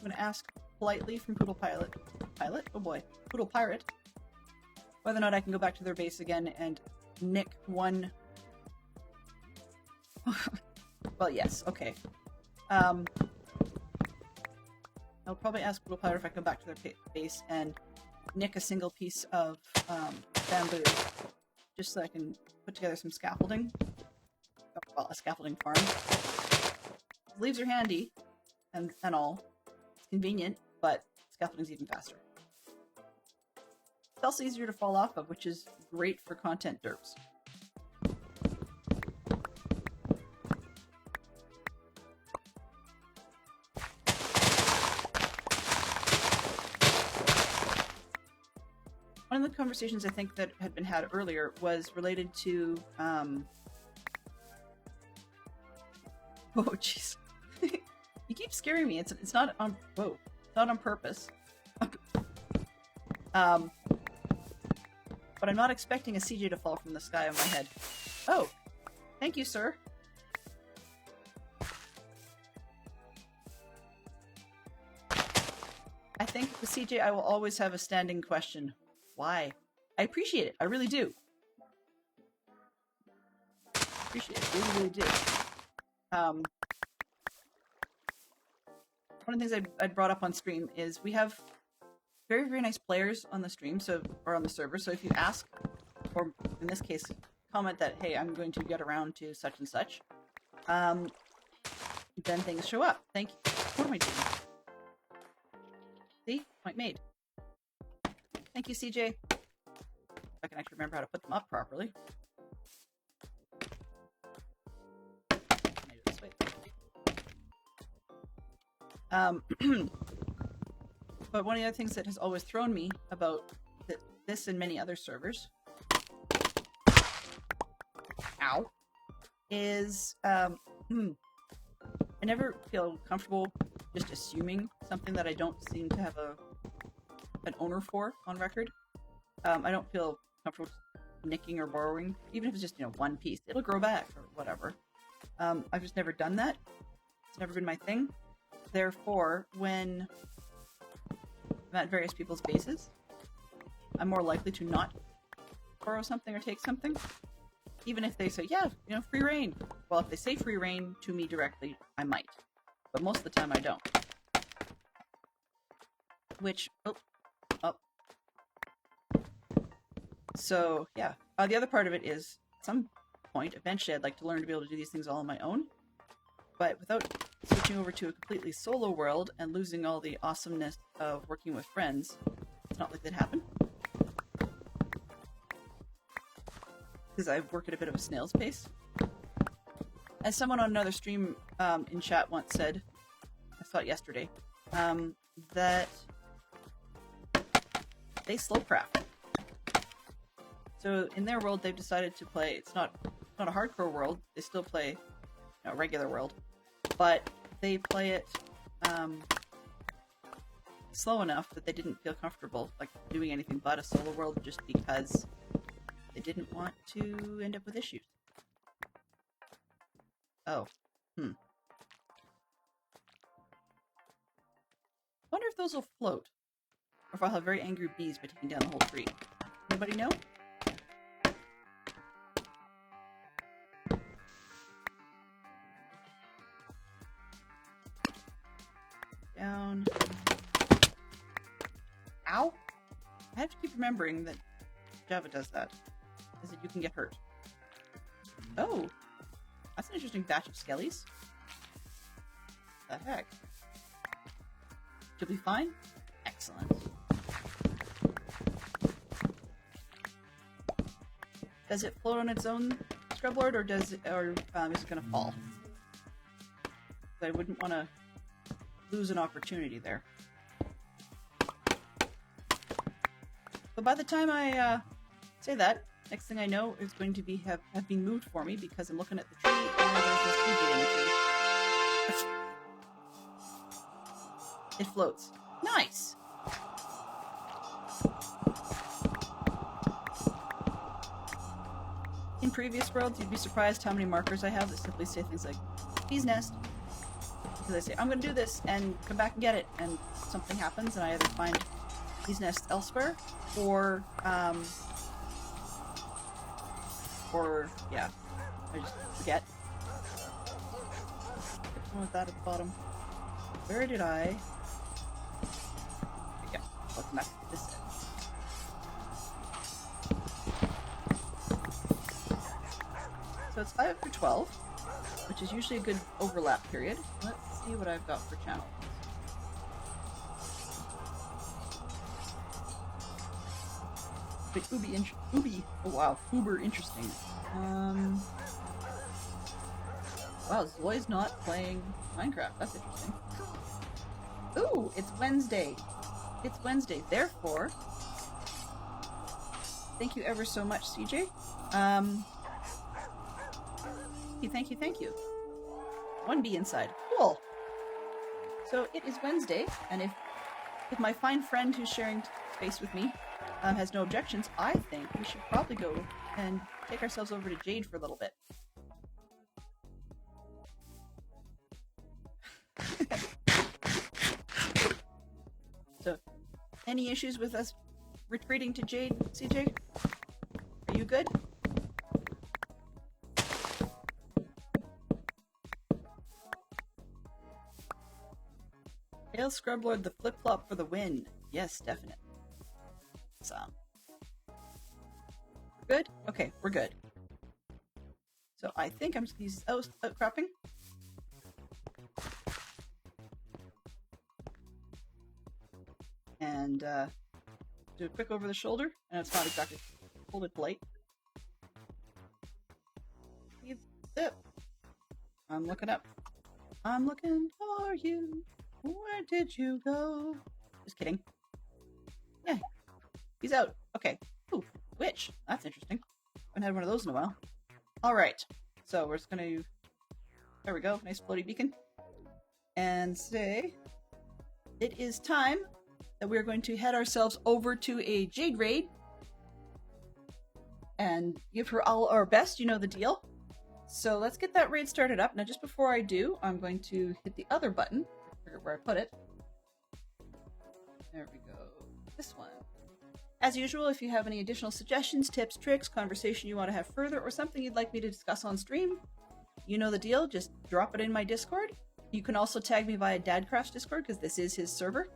going to ask politely from Poodle Pilot. Oh boy. Poodle Pirate. Whether or not I can go back to their base again and nick one. Well, yes. Okay. I'll probably ask Poodle Pirate if I can go back to their base and nick a single piece of bamboo. Just so I can put together some scaffolding. Well, a scaffolding farm. Leaves are handy and all. It's convenient, but scaffolding's even faster. It's also easier to fall off of, which is great for content derps. One of the conversations I think that had been had earlier was related to, oh jeez. You keep scaring me. It's not on, whoa, it's not on purpose. But I'm not expecting a CJ to fall from the sky on my head. Oh, thank you, sir. I think with CJ I will always have a standing question. Why? I appreciate it. I really do. Appreciate it. Really, really do. One of the things I brought up on stream is we have very, very nice players on the stream, or on the server. So if you ask, or in this case, comment that, hey, I'm going to get around to such and such, then things show up. Thank you. What am I doing? See? Point made. Thank you, CJ. If I can actually remember how to put them up properly. Maybe this way. But one of the other things that has always thrown me about this and many other servers, ow, is I never feel comfortable just assuming something that I don't seem to have an owner for on record. I don't feel comfortable nicking or borrowing, even if it's just, one piece. It'll grow back or whatever. I've just never done that. It's never been my thing. Therefore, when I'm at various people's bases, I'm more likely to not borrow something or take something. Even if they say, yeah, free reign. Well, if they say free reign to me directly, I might. But most of the time I don't. Which, So, yeah. The other part of it is, at some point, eventually I'd like to learn to be able to do these things all on my own. But without switching over to a completely solo world and losing all the awesomeness of working with friends, it's not likely to happen. Because I work at a bit of a snail's pace. As someone on another stream in chat once said, I saw it yesterday, that they slow craft. So in their world, they've decided to play. It's not a hardcore world. They still play a regular world, but they play it slow enough that they didn't feel comfortable like doing anything but a solo world, just because they didn't want to end up with issues. Oh, Wonder if those will float, or if I'll have very angry bees by taking down the whole tree. Anybody know? Down. Ow! I have to keep remembering that Java does that, is that you can get hurt. Oh, that's an interesting batch of skellies. What the heck? She'll be fine? Excellent. Does it float on its own, Scrublord, or is it gonna fall? I wouldn't want to lose an opportunity there. But by the time I say that, next thing I know is going to be have been moved for me because I'm looking at the tree and there's this PJ in the tree. It floats. Nice! In previous worlds, you'd be surprised how many markers I have that simply say things like, bee's nest. Because I say, I'm going to do this, and come back and get it, and something happens, and I either find bee's nest elsewhere, or yeah, I just forget. What's wrong with that at the bottom? Where did I... Yeah, I'll come back to this. So it's 5 after 12, which is usually a good overlap period. Let's see what I've got for channels. But oh wow, uber interesting. Wow, Zoe's not playing Minecraft. That's interesting. Ooh, it's Wednesday. It's Wednesday. Therefore, thank you ever so much, CJ. Thank you. 1B inside. Cool. So it is Wednesday, and if my fine friend who's sharing space with me has no objections, I think we should probably go and take ourselves over to Jade for a little bit. So, any issues with us retreating to Jade, CJ? Are you good? Hail Scrublord, the flip-flop for the win. Yes, definitely. So, we're good? Okay, we're good. So I think I'm just going to use outcropping. And do a quick over the shoulder. And it's not exactly folded light. Zip. I'm looking up. I'm looking for you. Where did you go? Just kidding. Yeah. He's out. Okay. Ooh, witch. That's interesting. Haven't had one of those in a while. Alright. So we're just gonna... There we go. Nice floaty beacon. And say... It is time that we're going to head ourselves over to a Jade raid. And give her all our best. You know the deal. So let's get that raid started up. Now just before I do, I'm going to hit the other button. Figure out where I put it. There we go. This one. As usual, if you have any additional suggestions, tips, tricks, conversation you want to have further, or something you'd like me to discuss on stream, you know the deal. Just drop it in my Discord. You can also tag me via DadCaff's Discord, because this is his server.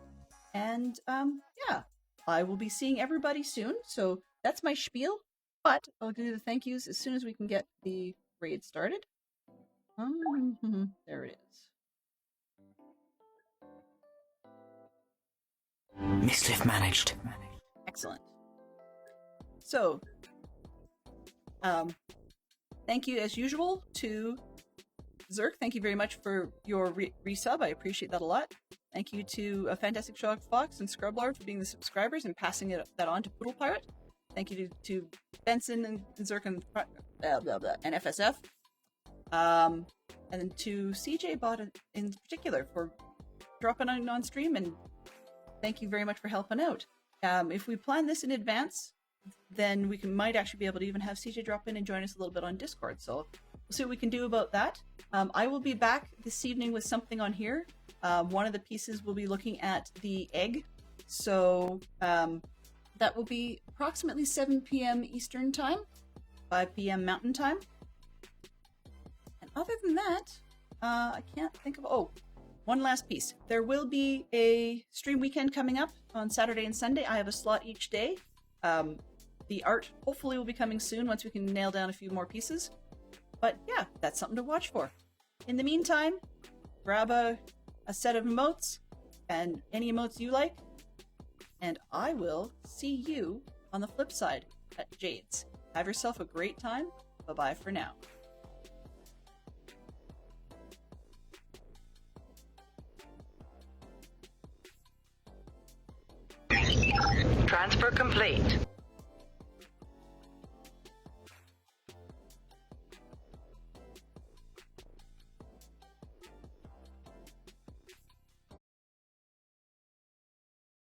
And, yeah. I will be seeing everybody soon, so that's my spiel. But I'll do the thank yous as soon as we can get the raid started. There it is. Mischief managed. Excellent. So, thank you as usual to Zerk. Thank you very much for your resub. I appreciate that a lot. Thank you to Fantastic Sherlock Fox and Scrublord for being the subscribers and passing that on to Poodle Pirate. Thank you to Benson and Zerk and FSF. And then to CJ Bot in particular for dropping on stream, and thank you very much for helping out. If we plan this in advance, then we might actually be able to even have CJ drop in and join us a little bit on Discord. So we'll see what we can do about that. I will be back this evening with something on here. One of the pieces will be looking at the egg. So that will be approximately 7 p.m. Eastern Time, 5 p.m. Mountain Time. And other than that, I can't think of... Oh, one last piece. There will be a stream weekend coming up on Saturday and Sunday. I have a slot each day. The art hopefully will be coming soon once we can nail down a few more pieces. But yeah, that's something to watch for. In the meantime, grab a set of emotes and any emotes you like, and I will see you on the flip side at Jade's. Have yourself a great time. Bye-bye for now. Transfer complete.